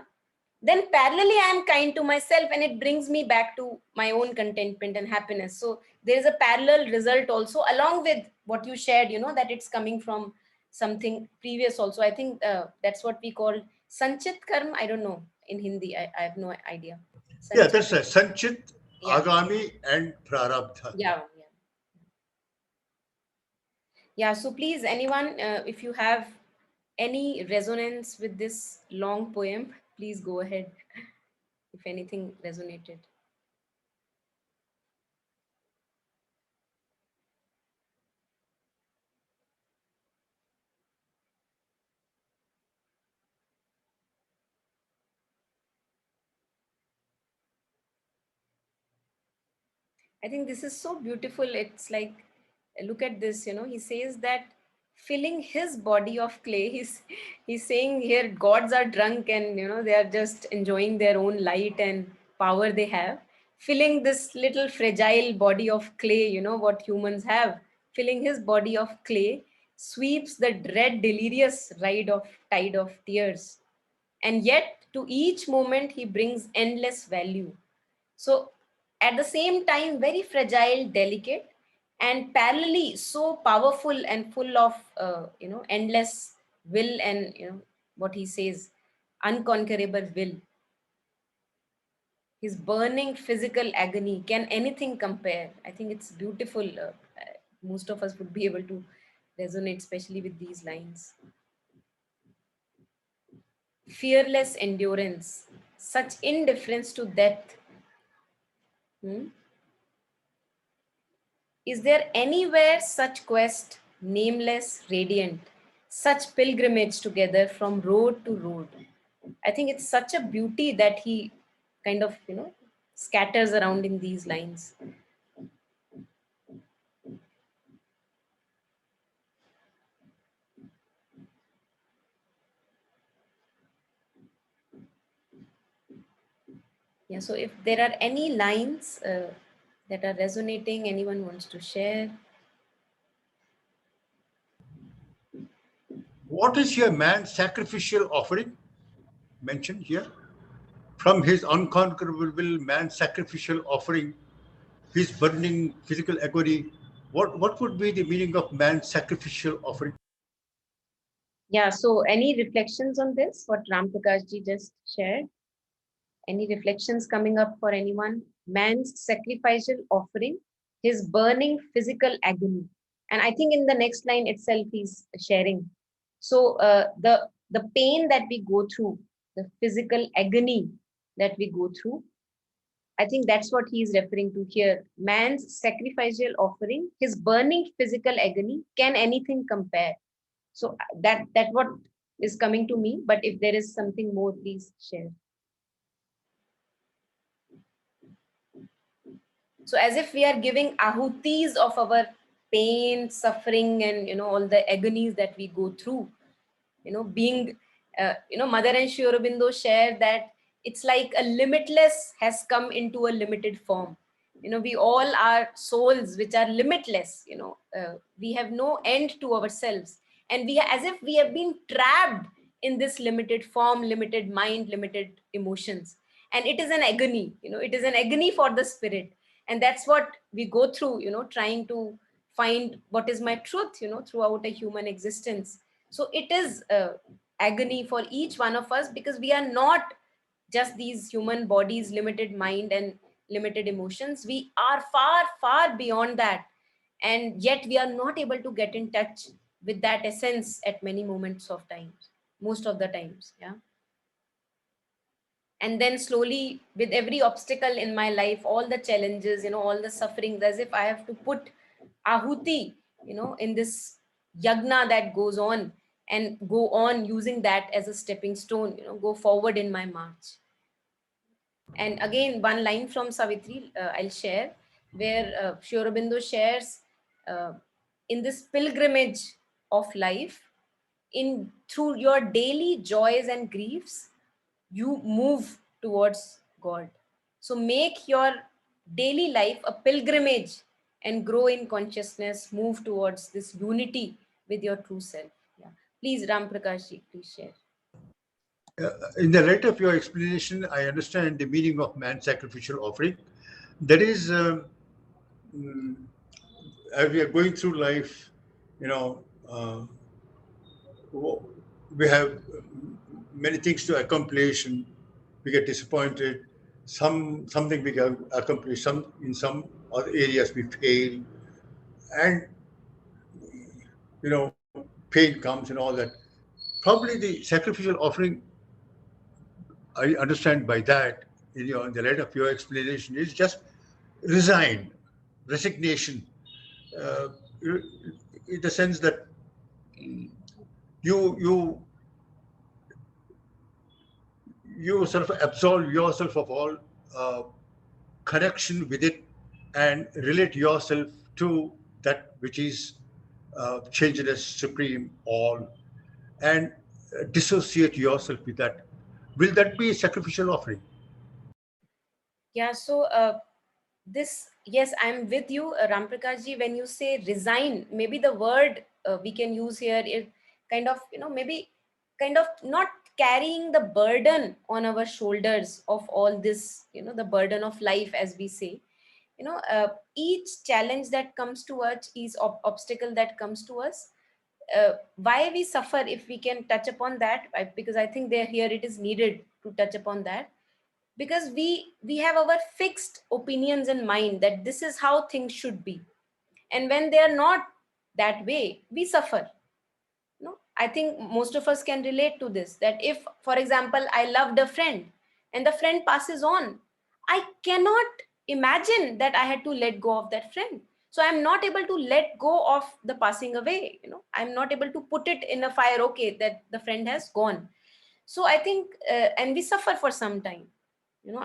then parallelly I am kind to myself, and it brings me back to my own contentment and happiness. So there is a parallel result also, along with what you shared, that it's coming from something previous also. I think that's what we call sanchit karma. I don't know in Hindi. I have no idea. Yeah, Sanchit. that's a Sanchit, Yeah. Agami, and Prarabdha. Yeah. Yeah. Yeah. So please, anyone, if you have any resonance with this long poem, please go ahead. If anything resonated. I think this is so beautiful. It's like, look at this, he says that filling his body of clay, he's saying here gods are drunk and they are just enjoying their own light and power they have. Filling this little fragile body of clay, what humans have, filling his body of clay, sweeps the dread delirious ride of tide of tears. And yet to each moment he brings endless value. So at the same time, very fragile, delicate, and parallelly so powerful and full of endless will, and what he says, unconquerable will. His burning physical agony, can anything compare? I think it's beautiful. Most of us would be able to resonate, especially with these lines. Fearless endurance, such indifference to death. Hmm? Is there anywhere such quest, nameless, radiant, such pilgrimage together from road to road? I think it's such a beauty that he kind of, scatters around in these lines. Yeah, so if there are any lines that are resonating, anyone wants to share? What is here man's sacrificial offering mentioned here? From his unconquerable man's sacrificial offering, his burning physical agony, what would be the meaning of man's sacrificial offering? Yeah, so any reflections on this, what Ram Prakash ji just shared? Any reflections coming up for anyone? Man's sacrificial offering, his burning physical agony. And I think in the next line itself, he's sharing. So the pain that we go through, the physical agony that we go through, I think that's what he is referring to here. Man's sacrificial offering, his burning physical agony, can anything compare? So that what is coming to me. But if there is something more, please share. So as if we are giving ahutis of our pain, suffering, and all the agonies that we go through. Being Mother and Sri Aurobindo share that it's like a limitless has come into a limited form. We all are souls which are limitless. We have no end to ourselves, and we are as if we have been trapped in this limited form, limited mind, limited emotions. And it is an agony. It is an agony for the spirit, and that's what we go through, trying to find what is my truth, throughout a human existence. So it is agony for each one of us, because we are not just these human bodies, limited mind and limited emotions. We are far, far beyond that. And yet we are not able to get in touch with that essence at many moments of times, most of the times. Yeah. And then slowly, with every obstacle in my life, all the challenges, all the sufferings, as if I have to put ahuti, in this yagna that goes on, and go on using that as a stepping stone, go forward in my march. And again, one line from Savitri, I'll share, where Sri Aurobindo shares, uh, in this pilgrimage of life, in through your daily joys and griefs, you move towards God. So make your daily life a pilgrimage and grow in consciousness, move towards this unity with your true self. Yeah. Please, Ram Prakash ji, please share. In the light of your explanation, I understand the meaning of man's sacrificial offering. That is, as we are going through life, you know, uh, we have many things to accomplish, and we get disappointed. Something we can accomplish. Some in some other areas we fail, and pain comes and all that. Probably the sacrificial offering, I understand by that, in the light of your explanation, is just resign, resignation, uh, in the sense that you you sort of absolve yourself of all uh, connection with it, and relate yourself to that which is changeless, supreme, all, and dissociate yourself with that. Will that be a sacrificial offering? Yeah, so this, yes, I'm with you, Ram Prakash ji. When you say resign, maybe the word we can use here is kind of, maybe kind of not carrying the burden on our shoulders of all this, the burden of life, as we say. Each challenge that comes to us, each obstacle that comes to us, why we suffer, if we can touch upon that, because I think there here it is needed to touch upon that, because we have our fixed opinions in mind that this is how things should be. And when they are not that way, we suffer. I think most of us can relate to this, that if, for example, I loved a friend and the friend passes on, I cannot imagine that I had to let go of that friend. So I'm not able to let go of the passing away. I'm not able to put it in a fire, okay, that the friend has gone. So I think, and we suffer for some time.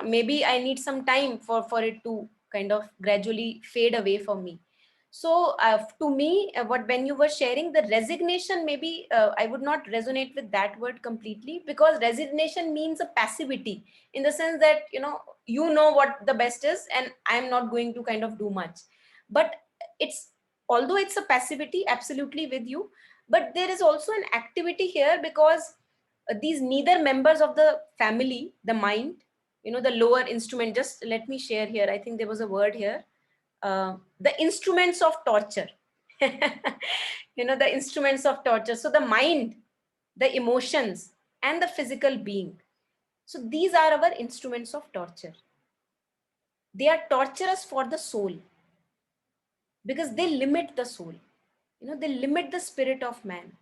Maybe I need some time for it to kind of gradually fade away from me. So to me, what when you were sharing the resignation, maybe I would not resonate with that word completely, because resignation means a passivity, in the sense that what the best is, and I'm not going to kind of do much. But it's, although it's a passivity, absolutely with you, but there is also an activity here, because these neither members of the family, the mind, the lower instrument, just let me share here, I think there was a word here, the instruments of torture. The instruments of torture. So the mind, the emotions, and the physical being, so these are our instruments of torture. They are torturous for the soul, because they limit the soul. They limit the spirit of man,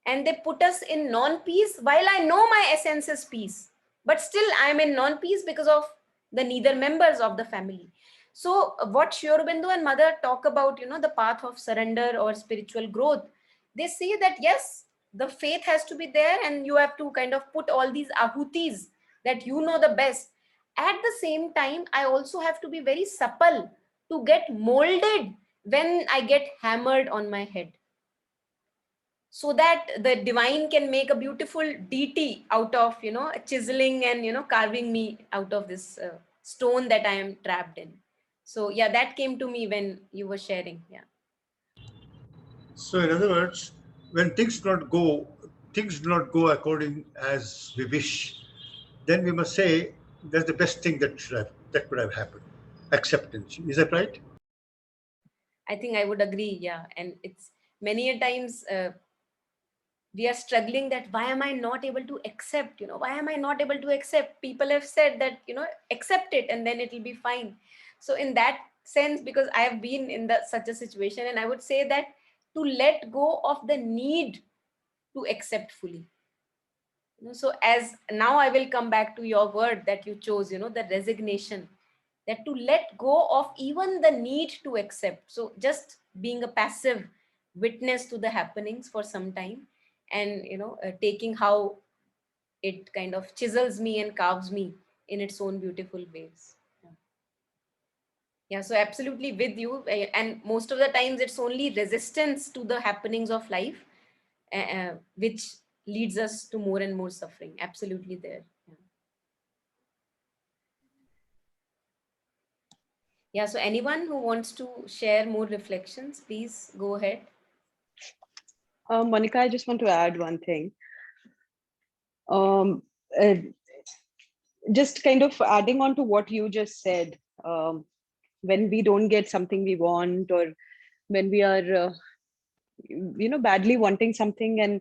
and they put us in non-peace, while I know my essence is peace, but still I am in non-peace because of the neither members of the family. So what Sri Aurobindo and mother talk about, the path of surrender or spiritual growth, they say that yes, the faith has to be there, and you have to kind of put all these ahutis, that the best. At the same time, I also have to be very supple to get molded when I get hammered on my head, so that the divine can make a beautiful deity out of chiseling and carving me out of this stone that I am trapped in. So yeah, that came to me when you were sharing. Yeah. So, in other words, when things do not go according as we wish, then we must say that's the best thing that could have happened. Acceptance. Is that right? I think I would agree. Yeah. And it's many a times we are struggling, that why am I not able to accept, why am I not able to accept? People have said that, accept it and then it will be fine. So in that sense, because I have been in such a situation, and I would say that to let go of the need to accept fully. So as now I will come back to your word that you chose, the resignation, that to let go of even the need to accept. So just being a passive witness to the happenings for some time, and taking how it kind of chisels me and carves me in its own beautiful ways. Yeah. Yeah, so absolutely with you. And most of the times it's only resistance to the happenings of life, which leads us to more and more suffering. Absolutely there. Yeah. Yeah, so anyone who wants to share more reflections, please go ahead. Monica, I just want to add one thing. Um, uh, just kind of adding on to what you just said. When we don't get something we want, or when we are, badly wanting something, and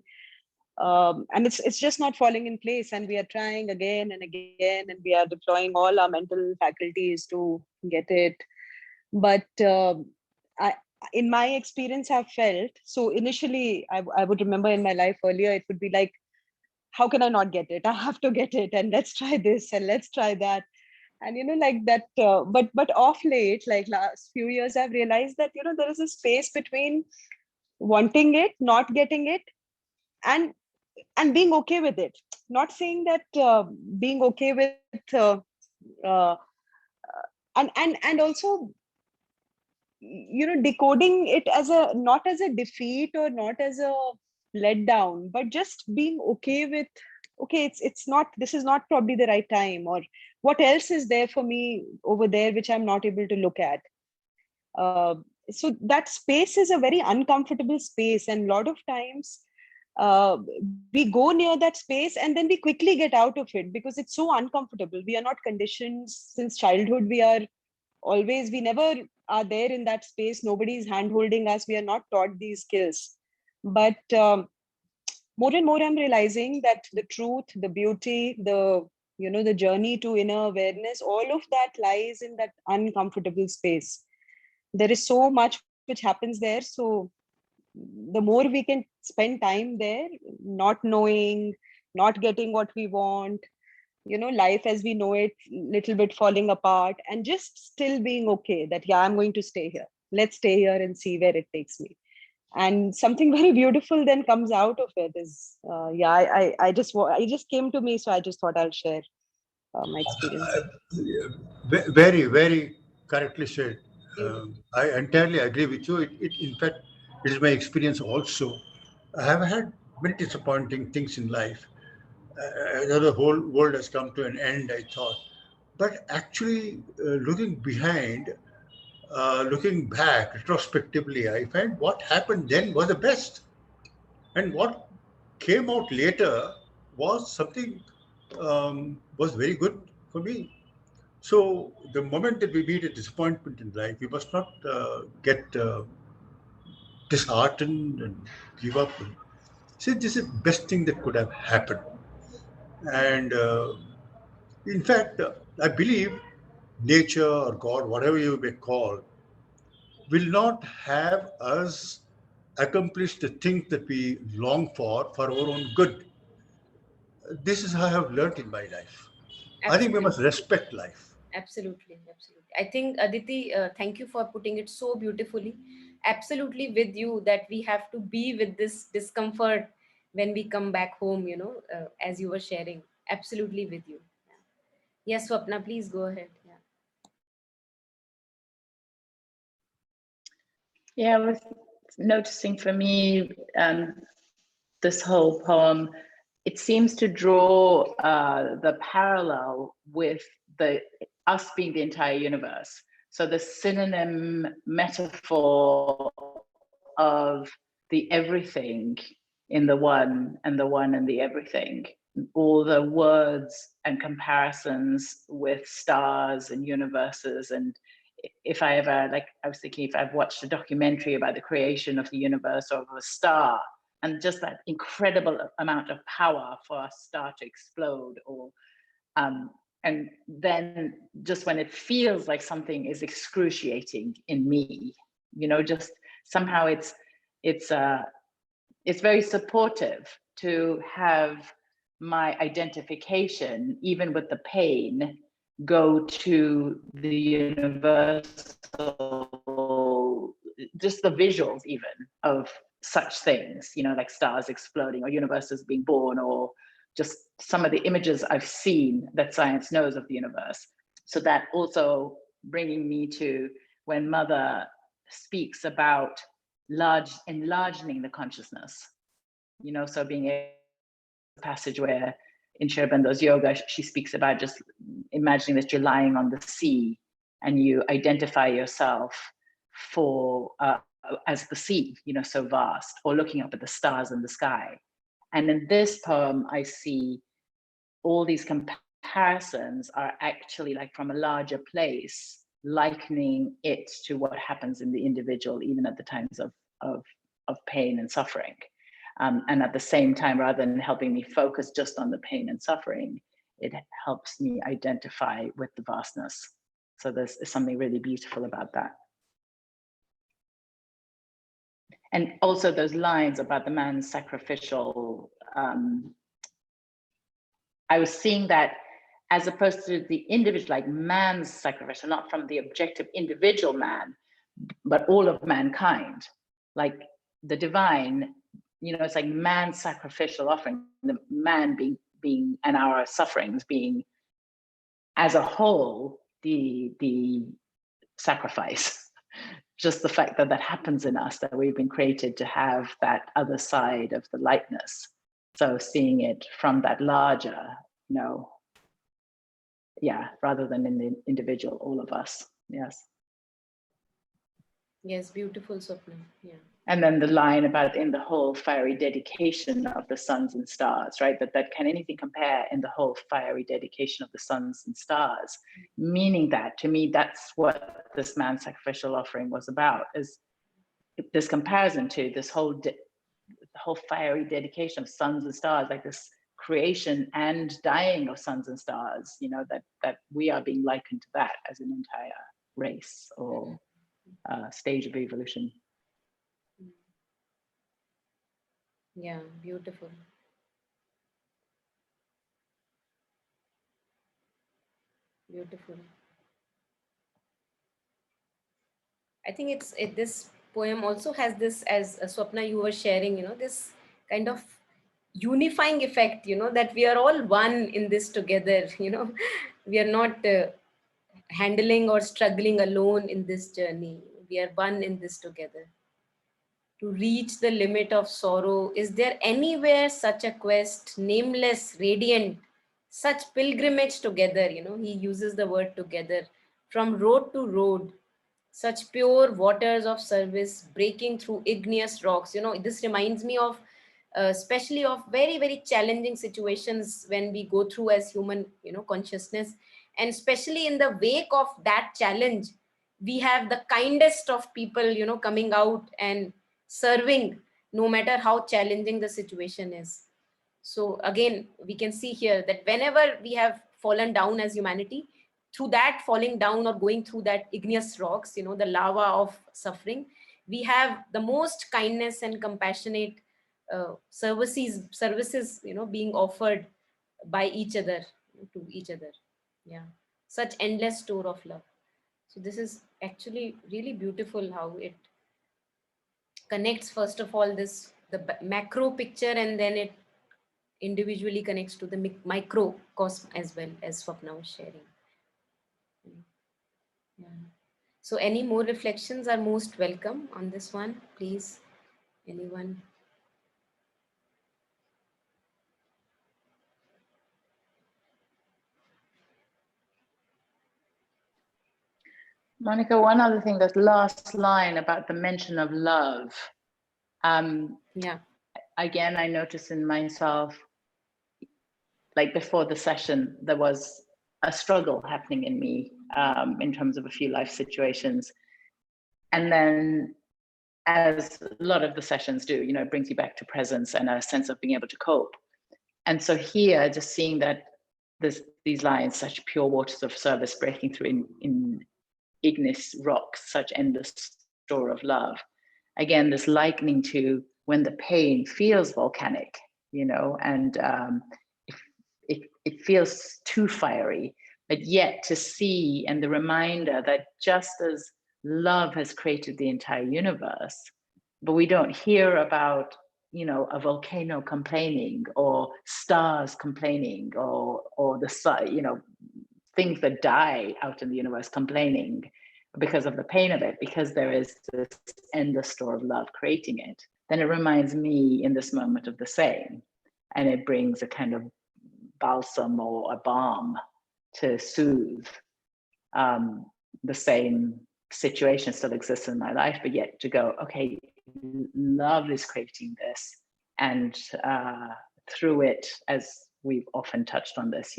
it's just not falling in place, and we are trying again and again, and we are deploying all our mental faculties to get it. But I, in my experience, I've felt, so initially I would remember in my life earlier, it would be like, how can I not get it? I have to get it, and let's try this and let's try that. And like that, but off late, like last few years, I've realized that there is a space between wanting it, not getting it, and being okay with it. Not saying that being okay with uh, and also decoding it as a, not as a defeat or not as a letdown, but just being okay with, okay, it's not, this is not probably the right time, or what else is there for me over there which I'm not able to look at. uh, so that space is a very uncomfortable space, and a lot of times we go near that space and then we quickly get out of it because it's so uncomfortable. We are not conditioned since childhood. We never are there in that space. Nobody is hand holding us. We are not taught these skills. But more and more I'm realizing that the truth, the beauty, the journey to inner awareness, all of that lies in that uncomfortable space. There is so much which happens there. So the more we can spend time there, not knowing, not getting what we want, life as we know it, little bit falling apart, and just still being okay that, yeah, I'm going to stay here. Let's stay here and see where it takes me. And something very beautiful then comes out of it is, I just came to me, so I just thought I'll share my experience. Very, very correctly said. Beautiful. I entirely agree with you. In fact, it is my experience also. I have had many disappointing things in life. The whole world has come to an end, I thought. But actually, looking back retrospectively, I find what happened then was the best. And what came out later was something was very good for me. So the moment that we meet a disappointment in life, we must not get disheartened and give up. See, this is the best thing that could have happened. And in fact, I believe nature or God, whatever you may call, will not have us accomplish the things that we long for our own good. This is how I have learned in my life. I think we Absolutely. must respect life. Absolutely, absolutely. I think Aditi, thank you for putting it so beautifully. Absolutely with you that we have to be with this discomfort when we come back home, as you were sharing. Absolutely with you. Yes, Swapna, please go ahead. Yeah. Yeah, I was noticing for me, this whole poem, it seems to draw the parallel with the us being the entire universe. So the synonym metaphor of the everything in the one and the one and the everything, all the words and comparisons with stars and universes. And if I ever, like I was thinking, if I've watched a documentary about the creation of the universe or of a star, and just that incredible amount of power for a star to explode, or and then just when it feels like something is excruciating in me, just somehow it's very supportive to have my identification, even with the pain, go to the universal, just the visuals even of such things, like stars exploding or universes being born, or just some of the images I've seen that science knows of the universe. So that also bringing me to when Mother speaks about enlarging the consciousness, so being a passage where in Sri Aurobindo's yoga, she speaks about just imagining that you're lying on the sea and you identify yourself for as the sea, so vast, or looking up at the stars in the sky. And in this poem, I see all these comparisons are actually like from a larger place, likening it to what happens in the individual, even at the times of pain and suffering. And at the same time, rather than helping me focus just on the pain and suffering, it helps me identify with the vastness. So there's something really beautiful about that. And also those lines about the man's sacrificial, I was seeing that as opposed to the individual, like man's sacrificial, not from the objective individual man, but all of mankind, like the divine, it's like man's sacrificial offering, the man being and our sufferings being as a whole the sacrifice. Just the fact that happens in us, that we've been created to have that other side of the lightness. So seeing it from that larger, rather than in the individual, all of us. Yes. Yes, beautiful, Swapna. Yeah. And then the line about in the whole fiery dedication of the suns and stars, right? That can anything compare in the whole fiery dedication of the suns and stars? Meaning that, to me, that's what this man's sacrificial offering was about, is this comparison to this whole fiery dedication of suns and stars, like this creation and dying of suns and stars, that we are being likened to that as an entire race or stage of evolution. Yeah, beautiful. Beautiful. I think this poem also has this, as Swapna you were sharing, this kind of unifying effect, that we are all one in this together, we are not handling or struggling alone in this journey. We are one in this together. To reach the limit of sorrow, is there anywhere such a quest, nameless, radiant, such pilgrimage together? He uses the word together, from road to road, such pure waters of service breaking through igneous rocks. This reminds me of, especially of very, very challenging situations when we go through as human, consciousness. And especially in the wake of that challenge, we have the kindest of people, coming out and serving, no matter how challenging the situation is. So again, we can see here that whenever we have fallen down as humanity, through that falling down or going through that igneous rocks, the lava of suffering, we have the most kindness and compassionate services, being offered by each other to each other. Yeah, such endless store of love. So this is actually really beautiful how it connects, first of all, this the macro picture, and then it individually connects to the microcosm as well, as Swapna was sharing. Yeah. So any more reflections are most welcome on this one, please. Anyone? Monica, one other thing, that last line about the mention of love. Yeah. Again, I noticed in myself, like before the session, there was a struggle happening in me in terms of a few life situations. And then, as a lot of the sessions do, it brings you back to presence and a sense of being able to cope. And so here, just seeing that these lines, such pure waters of service breaking through in igneous rocks, such endless store of love. Again, this likening to when the pain feels volcanic, and it feels too fiery, but yet to see, and the reminder that just as love has created the entire universe, but we don't hear about a volcano complaining, or stars complaining, or the sun, things that die out in the universe complaining because of the pain of it, because there is this endless store of love creating it. Then it reminds me in this moment of the same, and it brings a kind of balsam or a balm to soothe. The same situation still exists in my life, but yet to go, okay, love is creating this, and through it, as we've often touched on this,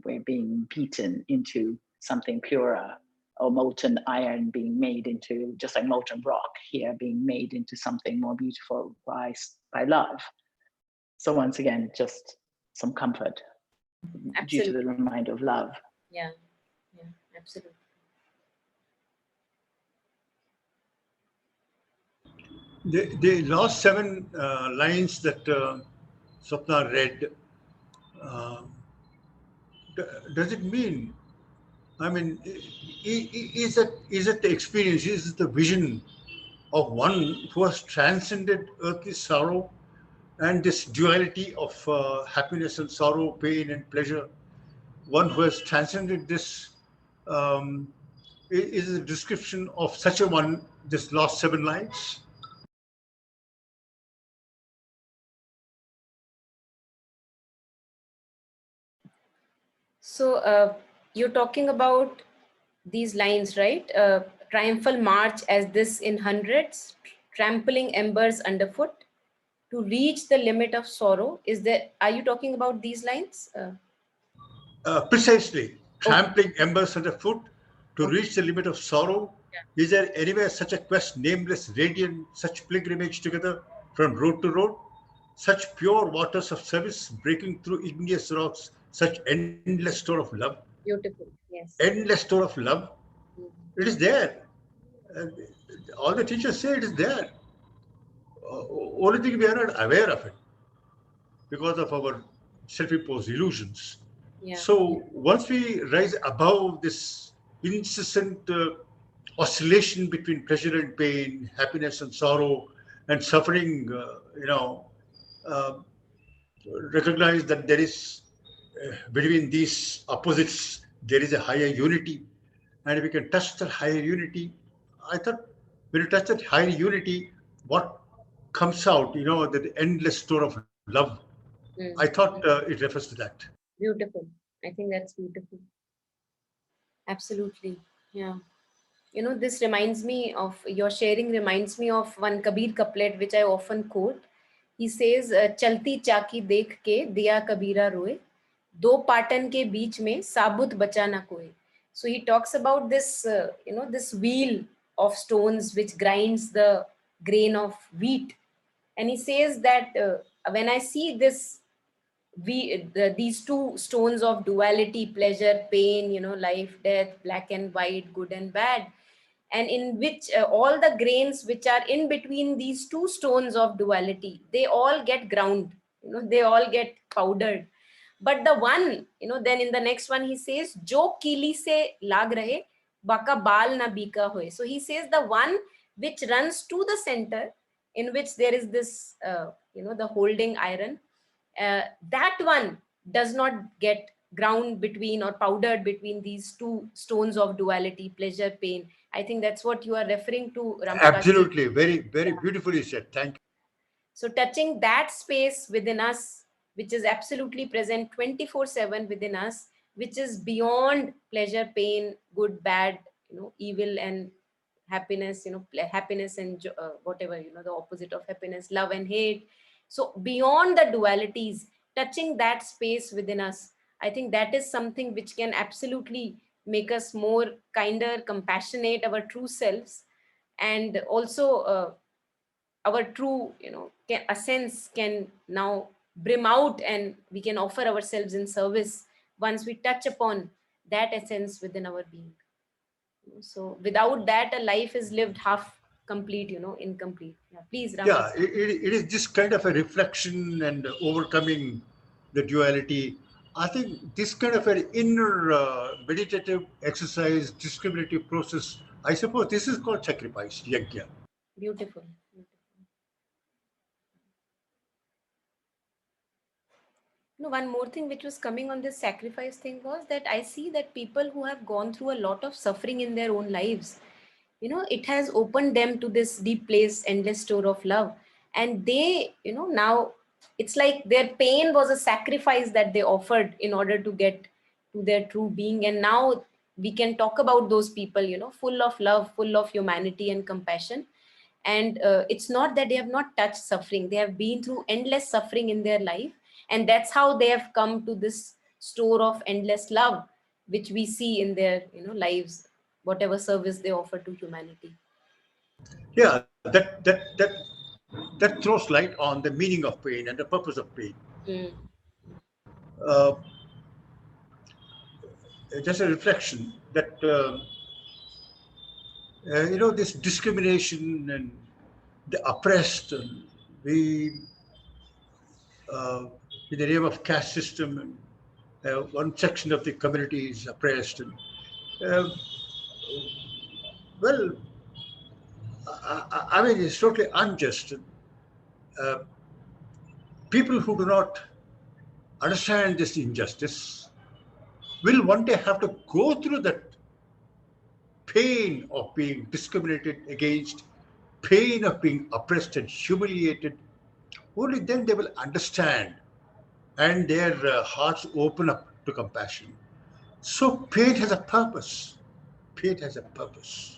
we're being beaten into something purer, or molten iron being made into, just like molten rock here, being made into something more beautiful by love. So once again, just some comfort due to Absolutely. the reminder of love. Yeah. Yeah. Absolutely. The last seven lines that Swapna read, uh, does it mean? I mean, is it the experience? Is it the vision of one who has transcended earthly sorrow and this duality of happiness and sorrow, pain and pleasure? One who has transcended this, um, is a description of such a one. This last seven lines. So you're talking about these lines, right? Triumphal march as this in hundreds, trampling embers underfoot to reach the limit of sorrow. Are you talking about these lines? Precisely, Okay. trampling embers underfoot to Okay. reach the limit of sorrow. Is there anywhere such a quest, nameless, radiant, such pilgrimage together from road to road? Such pure waters of service breaking through igneous rocks, such endless store of love, Beautiful. Yes. endless store of love. Mhm. It is there. Uh, all the teachers say it is there. Only thing we are not aware of it. because of our self-imposed illusions. Yeah. So once we rise above this incessant oscillation between pleasure and pain, happiness and sorrow, and suffering, uh, recognize that there is between these opposites there is a higher unity, and if we can touch that higher unity, I thought when you touch that higher unity, what comes out, the endless store of love. I Mm. thought it refers to that. Beautiful. I think that's beautiful. Absolutely. Yeah. This reminds me of your sharing, reminds me of one Kabir couplet, which I often quote. He says, Chalti chaki dekh ke diya kabira roe, do patan ke beech mein sabut bacha na koe. So he talks about this, this wheel of stones which grinds the grain of wheat. And he says that when I see this these two stones of duality, pleasure, pain, life, death, black and white, good and bad, and in which all the grains which are in between these two stones of duality, they all get ground, they all get powdered. But the one, then in the next one he says, jo kili se lag rahe, baka bal na bika hoye. So he says the one which runs to the center, in which there is this the holding iron, that one does not get ground between or powdered between these two stones of duality, pleasure, pain. I think that's what you are referring to, Ramprakash ji. Absolutely, very, very Yeah. beautifully said. Thank you. So touching that space within us, which is absolutely present 24/7 within us, which is beyond pleasure, pain, good, bad, evil and happiness, happiness and whatever, the opposite of happiness, love and hate. So beyond the dualities, touching that space within us, I think that is something which can absolutely make us more kinder, compassionate, our true selves, and also our true essence can now brim out, and we can offer ourselves in service once we touch upon that essence within our being. So without that, a life is lived half complete, incomplete. Yeah, please, Yeah, Ramdas. it is this kind of a reflection and overcoming the duality. I think this kind of an inner meditative exercise, discriminative process, I suppose this is called sacrifice, yajna. Beautiful. One more thing which was coming on this sacrifice thing was that I see that people who have gone through a lot of suffering in their own lives, it has opened them to this deep place, endless store of love. And they, now it's like their pain was a sacrifice that they offered in order to get to their true being. And now we can talk about those people, full of love, full of humanity and compassion. And it's not that they have not touched suffering, they have been through endless suffering in their life, and that's how they have come to this store of endless love which we see in their lives, whatever service they offer to humanity. Yeah, that throws light on the meaning of pain and the purpose of pain. Mm. Uh, just a reflection that this discrimination and the oppressed, and we in the name of caste system, and one section of the community is oppressed. And uh, well, I mean, it's totally unjust. Uh, People who do not understand this injustice will one day have to go through that pain of being discriminated against, pain of being oppressed and humiliated. Only then they will understand, and their hearts open up to compassion. So pain has a purpose. Pain has a purpose.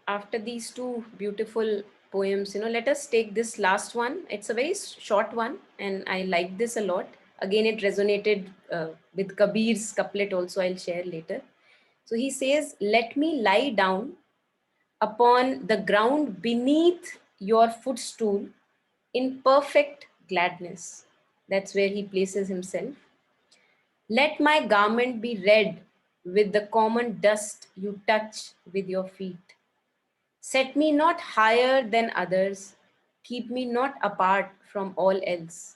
After these two beautiful poems, let us take this last one. It's a very short one, and I like this a lot. Again, it resonated with Kabir's couplet also, I'll share later. So he says, let me lie down upon the ground beneath your footstool in perfect gladness. That's where he places himself. Let my garment be red with the common dust you touch with your feet. Set me not higher than others, keep me not apart from all else.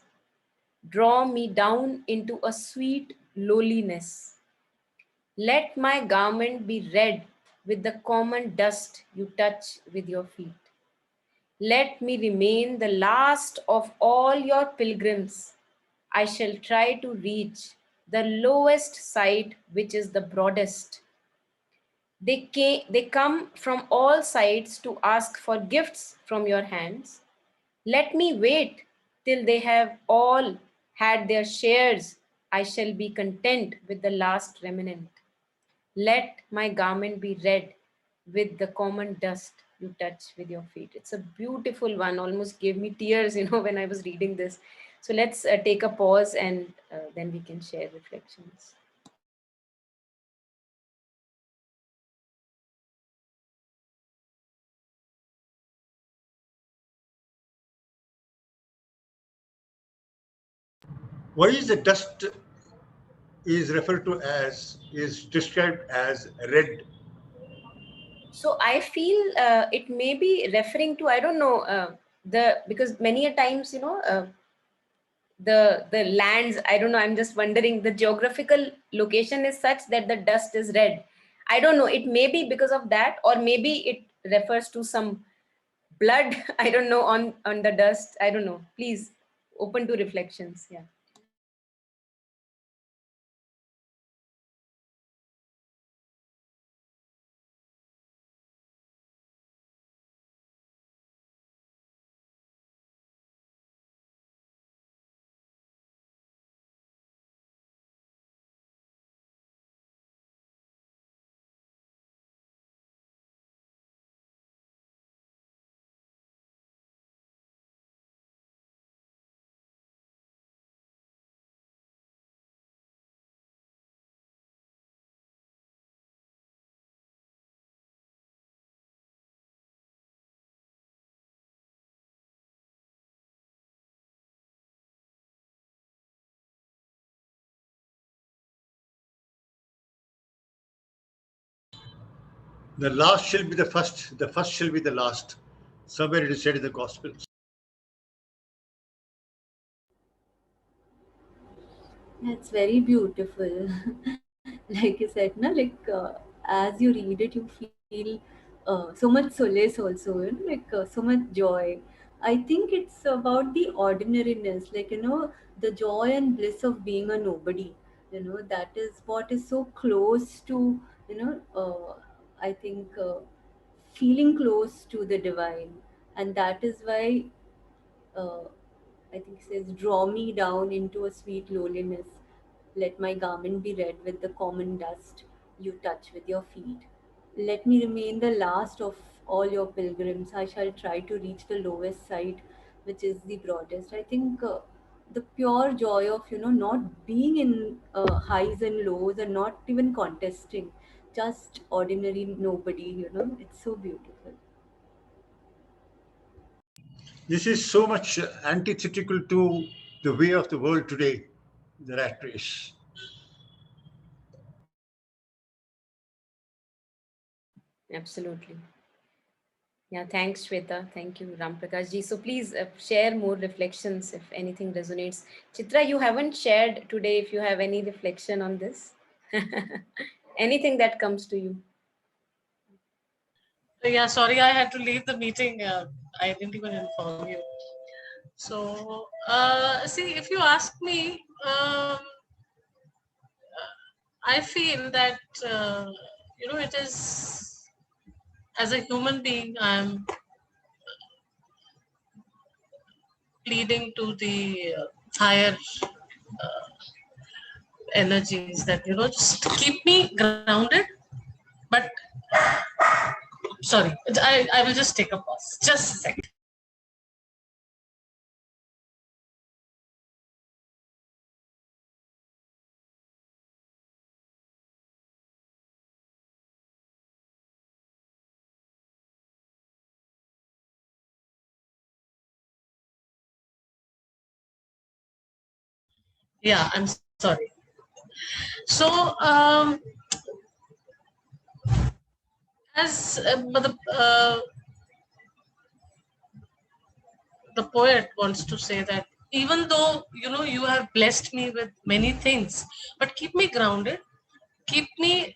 Draw me down into a sweet lowliness. Let my garment be red with the common dust you touch with your feet. Let me remain the last of all your pilgrims. I shall try to reach the lowest side, which is the broadest. They come from all sides to ask for gifts from your hands. Let me wait till they have all had their shares. I shall be content with the last remnant. Let my garment be red with the common dust you touch with your feet. It's a beautiful one, almost gave me tears, when I was reading this. So let's take a pause and then we can share reflections. Why is the dust is referred to as, is described as red? So I feel it may be referring to, I don't know, because many a times, the lands, I don't know, I'm just wondering, the geographical location is such that the dust is red. I don't know, it may be because of that, or maybe it refers to some blood I don't know, on the dust. I don't know, please, open to reflections. Yeah. The last shall be the first shall be the last. Somewhere it is said in the Gospels. It's very beautiful. Like you said, na, like as you read it, you feel so much solace also, like so much joy. I think it's about the ordinariness, like, the joy and bliss of being a nobody. That is what is so close to, I think, feeling close to the divine. And that is why uh, I think it says, draw me down into a sweet lowliness. Let my garment be red with the common dust you touch with your feet. Let me remain the last of all your pilgrims. I shall try to reach the lowest side, which is the broadest. I think the pure joy of, not being in highs and lows and not even contesting, just ordinary nobody, it's so beautiful. This is so much antithetical to the way of the world today, the rat race. Absolutely. Yeah, thanks, Shweta. Thank you, Ram Prakash ji. So please share more reflections if anything resonates. Chitra, you haven't shared today if you have any reflection on this. Anything that comes to you. Yeah, sorry, I had to leave the meeting. I didn't even inform you. So, see, if you ask me, I feel that, it is, as a human being, I'm pleading to the higher energies that, just keep me grounded. But, sorry, I will just take a pause. Just a second. Yeah, I'm sorry. So, as the poet wants to say that even though you have blessed me with many things, but keep me grounded, keep me,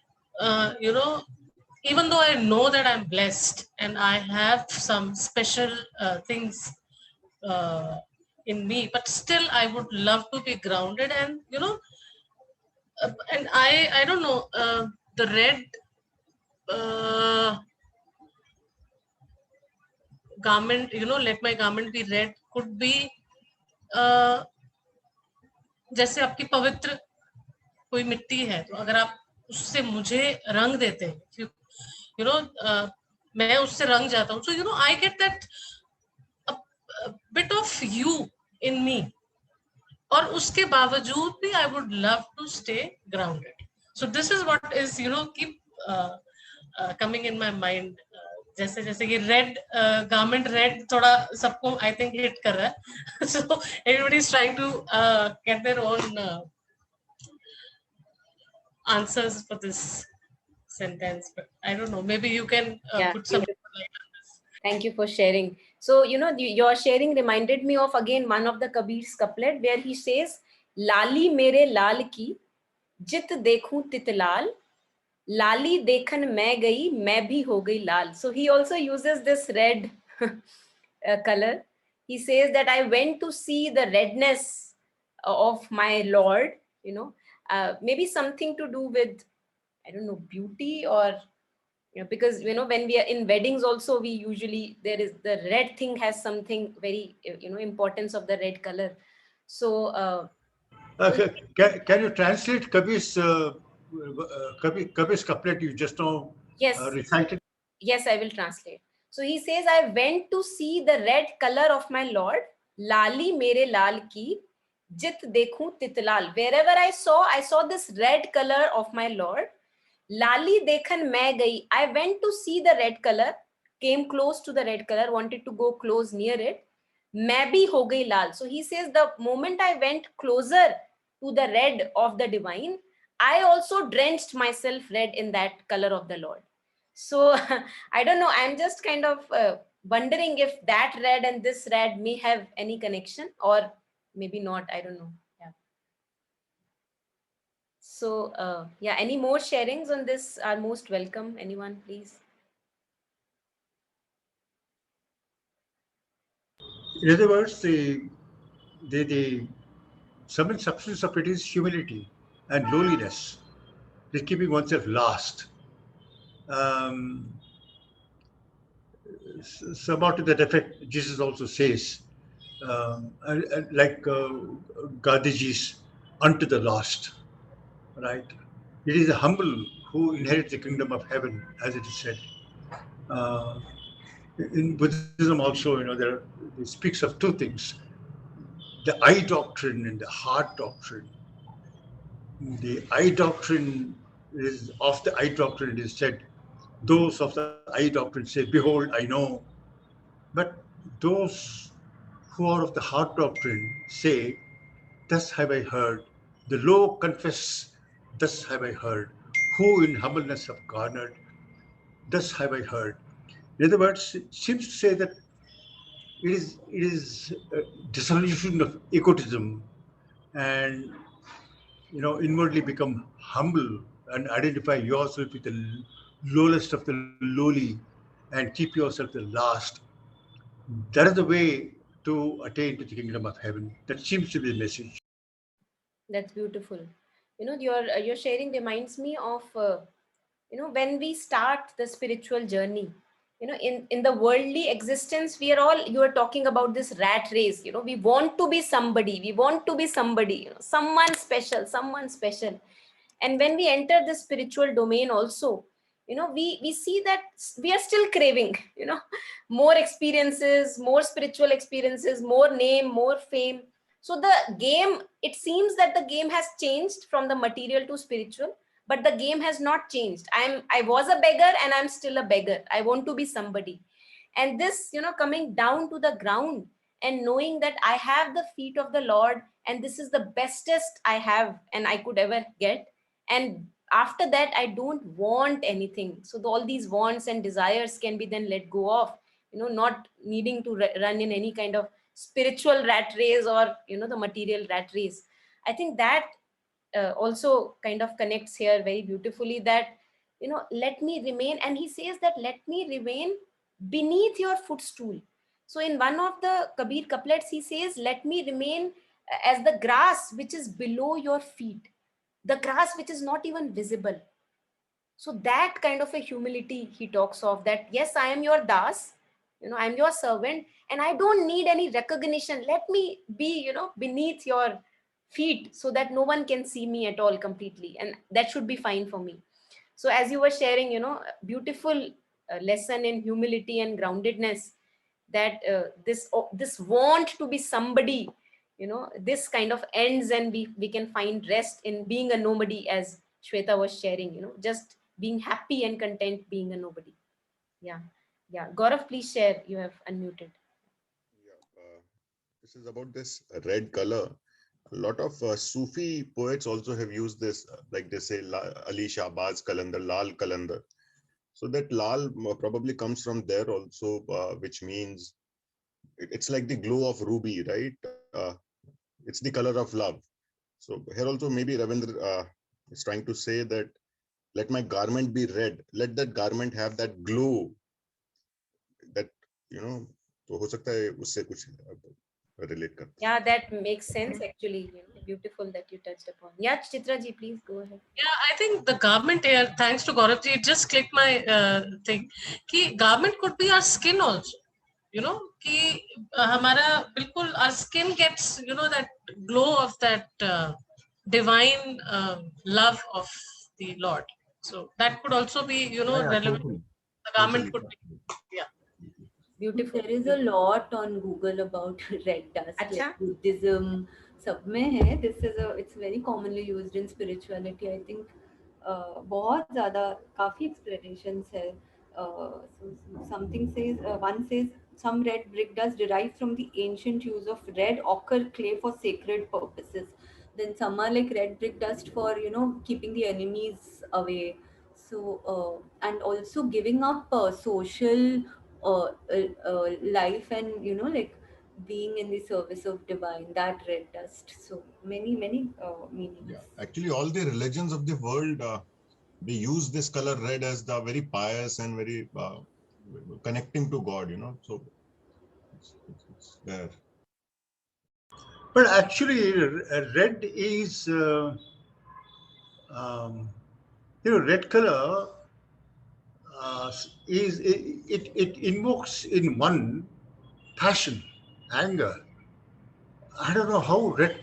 even though I know that I'm blessed and I have some special things uh, in me, but still I would love to be grounded. And and I don't know, the red uh, garment, let my garment be red, could be uh, जैसे आपकी पवित्र कोई मिट्टी है, तो अगर आप उससे मुझे रंग देते हैं, मैं उससे रंग जाता हूँ, so I get that a bit of you in me, और उसके बावजूद भी I would love to stay grounded. So this is what is keep coming in my mind. जैसे जैसे ये रेड गारमेंट रेड थोड़ा सबको आई थिंक हिट कर रहा है. So everybody is trying to get their own answers for this sentence, but I don't know, maybe you can Yeah, put some beautiful. Thank you for sharing. So, your sharing reminded me of again one of the Kabir's couplet where he says, Lali mere lal ki, jit dekhu tit lal, Lali dekhan main gayi, main bhi ho gayi lal. So he also uses this red color. He says that I went to see the redness of my Lord, maybe something to do with, I don't know, beauty, or because when we are in weddings also, we usually, there is the red thing has something very importance of the red color. So Can you translate Kabir's couplet you just now yes, recited? yes, I will translate. So he says, I went to see the red color of my Lord, Lali mere lal ki, jit dekhu titlal. Wherever I saw this red color of my Lord. Lali dekhan main gayi. I went to see the red color, came close to the red color, wanted to go close near it. Main bhi ho gayi lal. So he says, the moment I went closer to the red of the divine, I also drenched myself red in that color of the Lord. So I don't know. I'm just kind of wondering if that red and this red may have any connection, or maybe not. I don't know. Yeah. So yeah, any more sharings on this are most welcome. Anyone, please? In other words, the some substance of it is humility and lowliness, the keeping oneself last. Um, Somewhat to that effect, Jesus also says, like Gandhiji's, unto the last, right? It is the humble who inherit the kingdom of heaven, as it is said. Uh, in Buddhism also, it speaks of two things: the I doctrine and the heart doctrine. The I doctrine is of the I doctrine. It is said, those of the I doctrine say, "Behold, I know." But those who are of the heart doctrine say, "Thus have I heard." The low confess, "Thus have I heard." Who in humbleness have garnered, "Thus have I heard." In other words, it seems to say that it is a dissolution of egotism, and inwardly become humble and identify yourself with the lowest of the lowly and keep yourself the last. That is the way to attain to the kingdom of heaven. That seems to be the message. That's beautiful. Your sharing reminds me of when we start the spiritual journey. In the worldly existence, we are all, you are talking about this rat race. We want to be somebody. We want to be somebody. Someone special. Someone special. And when we enter the spiritual domain also, we see that we are still craving more experiences, more spiritual experiences, more name, more fame. So the game, it seems that the game has changed from the material to spiritual, but the game has not changed. I was a beggar and I'm still a beggar. I want to be somebody. And this coming down to the ground and knowing that I have the feet of the Lord and this is the bestest I have and I could ever get, and after that I don't want anything. So all these wants and desires can be then let go of, not needing to run in any kind of spiritual rat race or the material rat race. I think that also kind of connects here very beautifully, that let me remain, and he says that let me remain beneath your footstool. So in one of the Kabir couplets he says, let me remain as the grass which is below your feet, the grass which is not even visible. So that kind of a humility he talks of, that yes, I am your das, I'm your servant, and I don't need any recognition. Let me be beneath your feet so that no one can see me at all completely, and that should be fine for me. So as you were sharing, beautiful lesson in humility and groundedness, that this want to be somebody, this kind of ends, and we can find rest in being a nobody, as Shweta was sharing, just being happy and content being a nobody. Yeah. Yeah, Gaurav, please share. You have unmuted. Yeah, this is about this red color. A lot of Sufi poets also have used this, like they say, Ali Shahbaz Kalandar, Lal Kalandar. So that Lal probably comes from there also, which means it's like the glow of ruby, right? It's the color of love. So here also maybe Ravindra is trying to say that let my garment be red. Let that garment have that glow. That तो हो सकता है उससे कुछ relate करते. Yeah, that makes sense actually. Beautiful that you touched upon. Yeah, Chitra ji, please go ahead. Yeah, I think the garment here, thanks to Gaurav ji, it just clicked my thing. Ki garment could be our skin also. Ki hamara bilkul our skin gets that glow of that divine love of the Lord. So that could also be relevant. Totally. The garment Totally. could be, yeah. Beautiful. There is a lot on Google about red dust, Acha? like Buddhism. सब में है. It's very commonly used in spirituality. I think बहुत ज़्यादा काफ़ी explanations है. Something says one says some red brick dust derived from the ancient use of red ochre clay for sacred purposes. Then some are like red brick dust for keeping the enemies away. So and also giving up social life, and like being in the service of divine, that red dust. So many meanings. Yeah, actually, all the religions of the world they use this color red as the very pious and very connecting to God. So it's there. But actually, red is, red color it invokes in one passion, anger. I don't know how red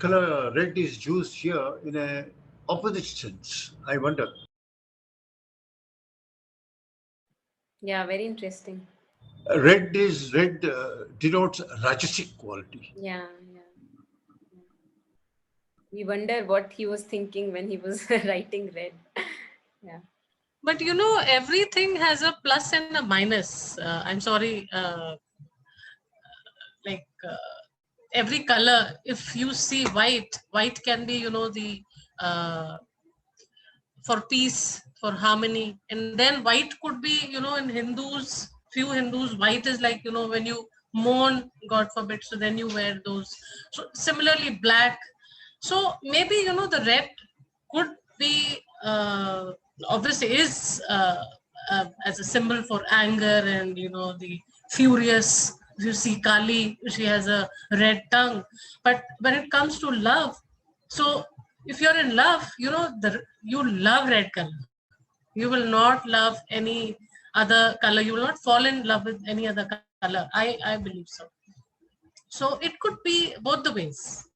is used here in a opposite sense. I wonder. Yeah, very interesting. Red denotes rajasic quality. Yeah, yeah. We wonder what he was thinking when he was writing red. Yeah. But everything has a plus and a minus. I'm sorry, like every color. If you see white can be the for peace, for harmony, and then white could be in Hindus. Few Hindus, white is like when you mourn, God forbid. So then you wear those. So similarly, black. So maybe the red could be obviously is as a symbol for anger and the furious. You see Kali, she has a red tongue. But when it comes to love, so if you're in love, you love red color. You will not love any other color. You will not fall in love with any other color. I believe so. So it could be both the ways,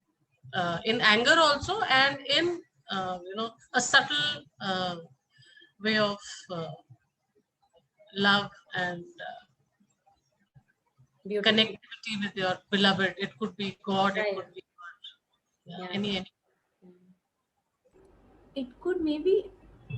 in anger also, and in a subtle way of love and Beautiful. connectivity with your beloved. It could be God. It Yeah, could be yeah. any. It could maybe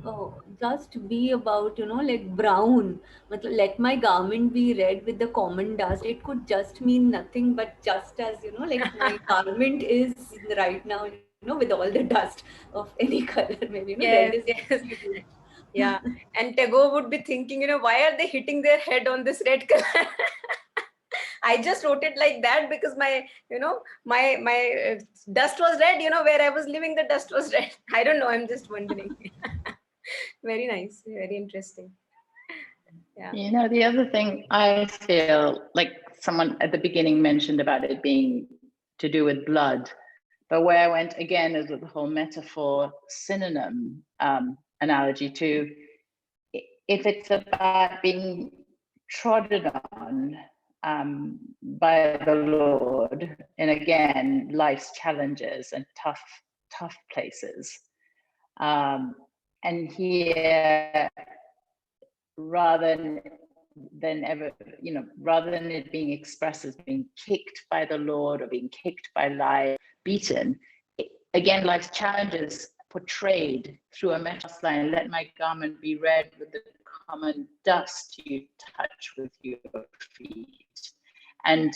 Oh, just be about, like brown. Let my garment be red with the common dust. It could just mean nothing, but just as, like my garment is right now, with all the dust of any color. Maybe, red is Yes, what yes. we do. Yeah. And Tagore would be thinking, why are they hitting their head on this red color? I just wrote it like that because my dust was red, where I was living, the dust was red. I don't know. I'm just wondering. Very nice. Very interesting. Yeah. You know, the other thing I feel like someone at the beginning mentioned about it being to do with blood, but where I went again is with the whole metaphor synonym analogy to if it's about being trodden on by the Lord, and again, life's challenges and tough places. Um, and here, rather than ever, rather than it being expressed as being kicked by the Lord or being kicked by life, beaten, again, life's challenges portrayed through a metaphor line, let my garment be red with the common dust you touch with your feet. And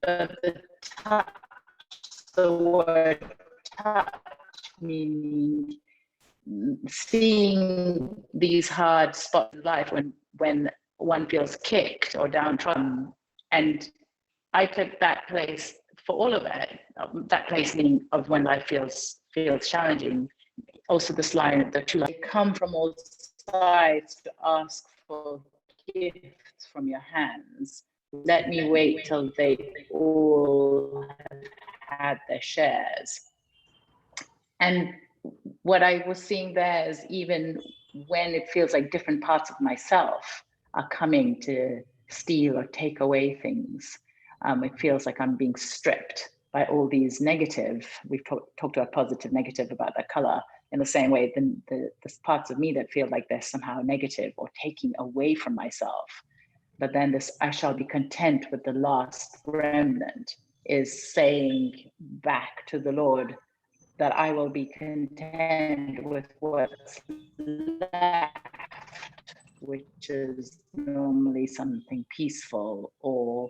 the touch, the word touch, meaning seeing these hard spots in life when one feels kicked or downtrodden. And I took that place for all of it, that place meaning of when life feels challenging. Also this line, the two lines, come from all sides to ask for gifts from your hands. Let me wait till they all have had their shares. And what I was seeing there is even when it feels like different parts of myself are coming to steal or take away things, it feels like I'm being stripped by all these negative. We've talked about positive, negative about the color. In the same way, the parts of me that feel like they're somehow negative or taking away from myself. But then this, I shall be content with the last remnant, is saying back to the Lord, that I will be content with what's left, which is normally something peaceful or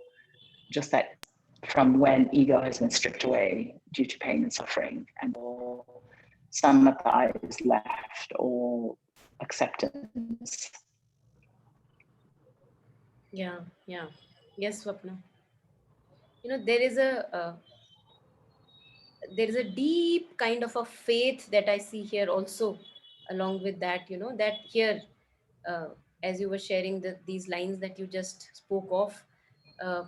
just that from when ego has been stripped away due to pain and suffering, and or some of the I is left or acceptance. Yeah. Yeah. Yes, Swapna. There is a deep kind of a faith that I see here also, along with that, that here, uh, as you were sharing these lines that you just spoke of, uh,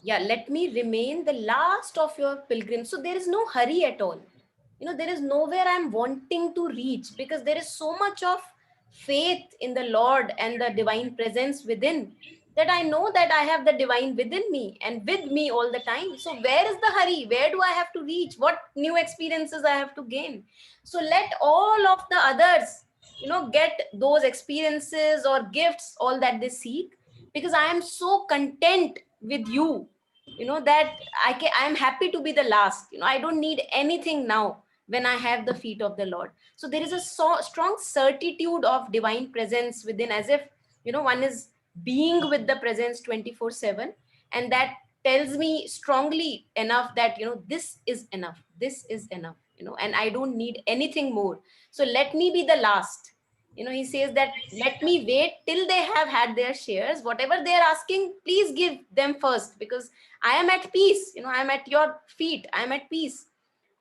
yeah, let me remain the last of your pilgrims. So there is no hurry at all. There is nowhere I'm wanting to reach, because there is so much of faith in the Lord and the divine presence within, that I know that I have the divine within me and with me all the time. So where is the hurry? Where do I have to reach? What new experiences I have to gain? So let all of the others, get those experiences or gifts, all that they seek, because I am so content with you, that I am happy to be the last. I don't need anything now when I have the feet of the Lord. So there is a strong certitude of divine presence within, as if, one is being with the presence 24/7. And that tells me strongly enough that, this is enough. This is enough, and I don't need anything more. So let me be the last. He says that let me wait till they have had their shares. Whatever they are asking, please give them first, because I am at peace. I am at your feet. I am at peace.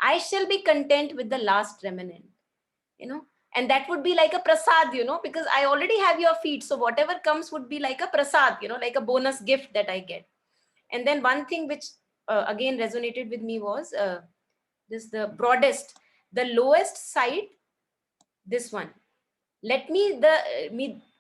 I shall be content with the last remnant, and that would be like a prasad, because I already have your feet. So whatever comes would be like a prasad, like a bonus gift that I get. And then one thing which again resonated with me was this: the broadest, the lowest side, this one. Let me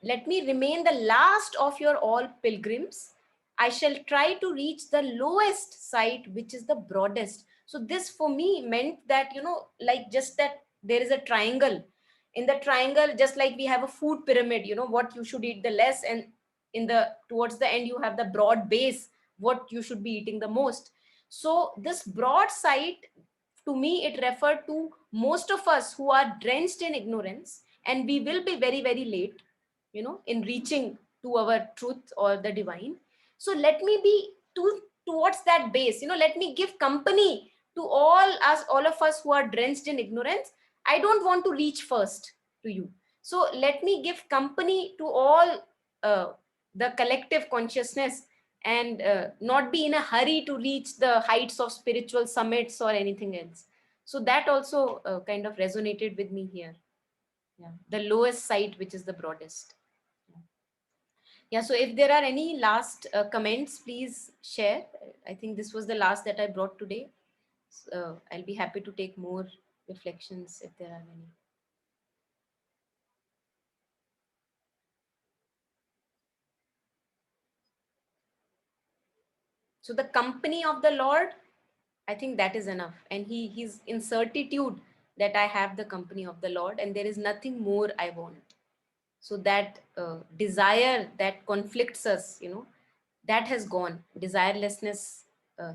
remain the last of your all pilgrims. I shall try to reach the lowest side, which is the broadest. So this for me meant that, like just that there is a triangle. In the triangle, just like we have a food pyramid, what you should eat the less, and in the towards the end you have the broad base, what you should be eating the most. So this broad side, to me, it referred to most of us who are drenched in ignorance, and we will be very, very late, in reaching to our truth or the divine. So let me be towards that base, let me give company to all of us who are drenched in ignorance. I don't want to reach first to you. So let me give company to all the collective consciousness, and not be in a hurry to reach the heights of spiritual summits or anything else. So that also kind of resonated with me here. Yeah, the lowest side, which is the broadest. Yeah, so if there are any last comments, please share. I think this was the last that I brought today. So, I'll be happy to take more reflections if there are any. So the company of the Lord, I think that is enough. And he's in certitude that I have the company of the Lord, and there is nothing more I want. So that desire that conflicts us, that has gone. Desirelessness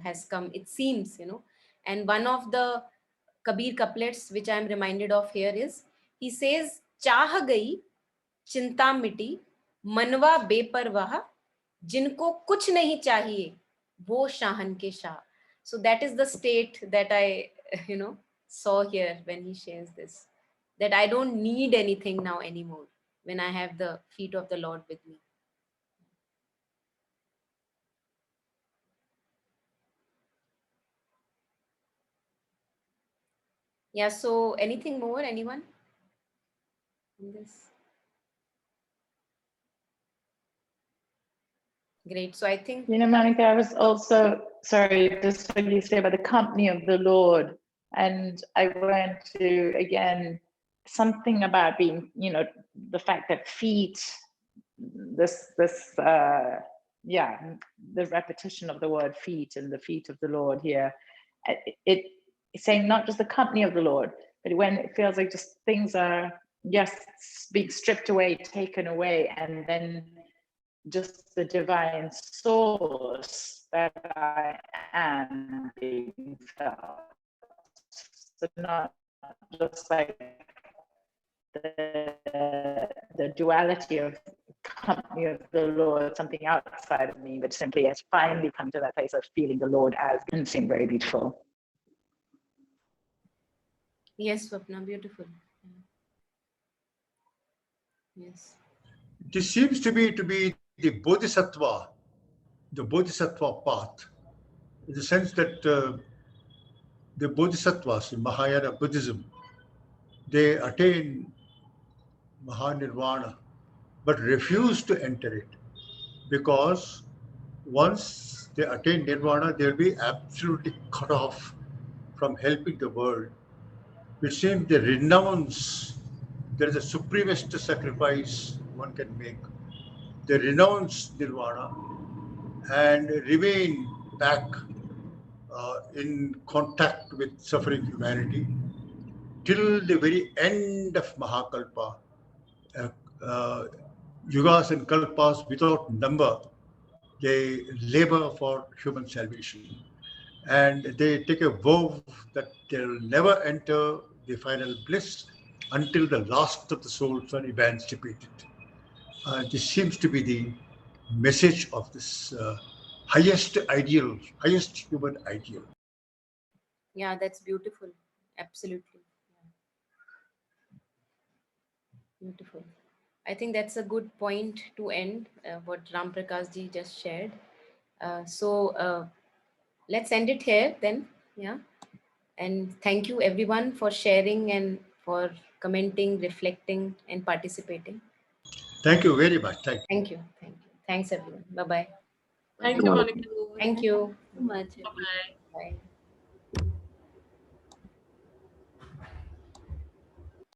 has come, it seems, And one of the Kabir couplets which I am reminded of here is, he says, चाह गई चिंता मिटी मनवा बेपरवाह जिनको कुछ नहीं चाहिए वो शाहन के Shah. So that is the state that I saw here when he shares this, that I don't need anything now anymore when I have the feet of the Lord with me. Yeah, so anything more, anyone in this? Great. So I think, Monica, I was also, sorry, just when you say about the company of the Lord, and I went to, again, something about being, the fact that feet, yeah, the repetition of the word feet and the feet of the Lord here, it's saying not just the company of the Lord, but when it feels like just things are, yes, being stripped away, taken away, and then just the divine source that I am being felt. So not just like the duality of company of the Lord, something outside of me, but simply as finally come to that place of feeling the Lord as being very beautiful. yes, Swapna, beautiful. Yes. This seems to be the Bodhisattva path, in the sense that the Bodhisattvas in Mahayana Buddhism, they attain Mahanirvana, but refuse to enter it, because once they attain Nirvana, they'll be absolutely cut off from helping the world. It seems they renounce, there is a supremest sacrifice one can make. They renounce Nirvana and remain back in contact with suffering humanity till the very end of Mahakalpa. Uh, uh, Yugas and Kalpas without number, they labor for human salvation. And they take a vow that they'll never enter the final bliss until the last of the souls are emancipated. This seems to be the message of this highest ideal, highest human ideal. Yeah, that's beautiful. Absolutely. Yeah. Beautiful. I think that's a good point to end what Ram Prakash ji just shared. So let's end it here then. Yeah. And thank you everyone for sharing and for commenting, reflecting, and participating. Thank you very much. Thank you. Thank you. Thank you. Thanks everyone. Bye bye. Thank you, Monica. Thank you. So much. Bye-bye.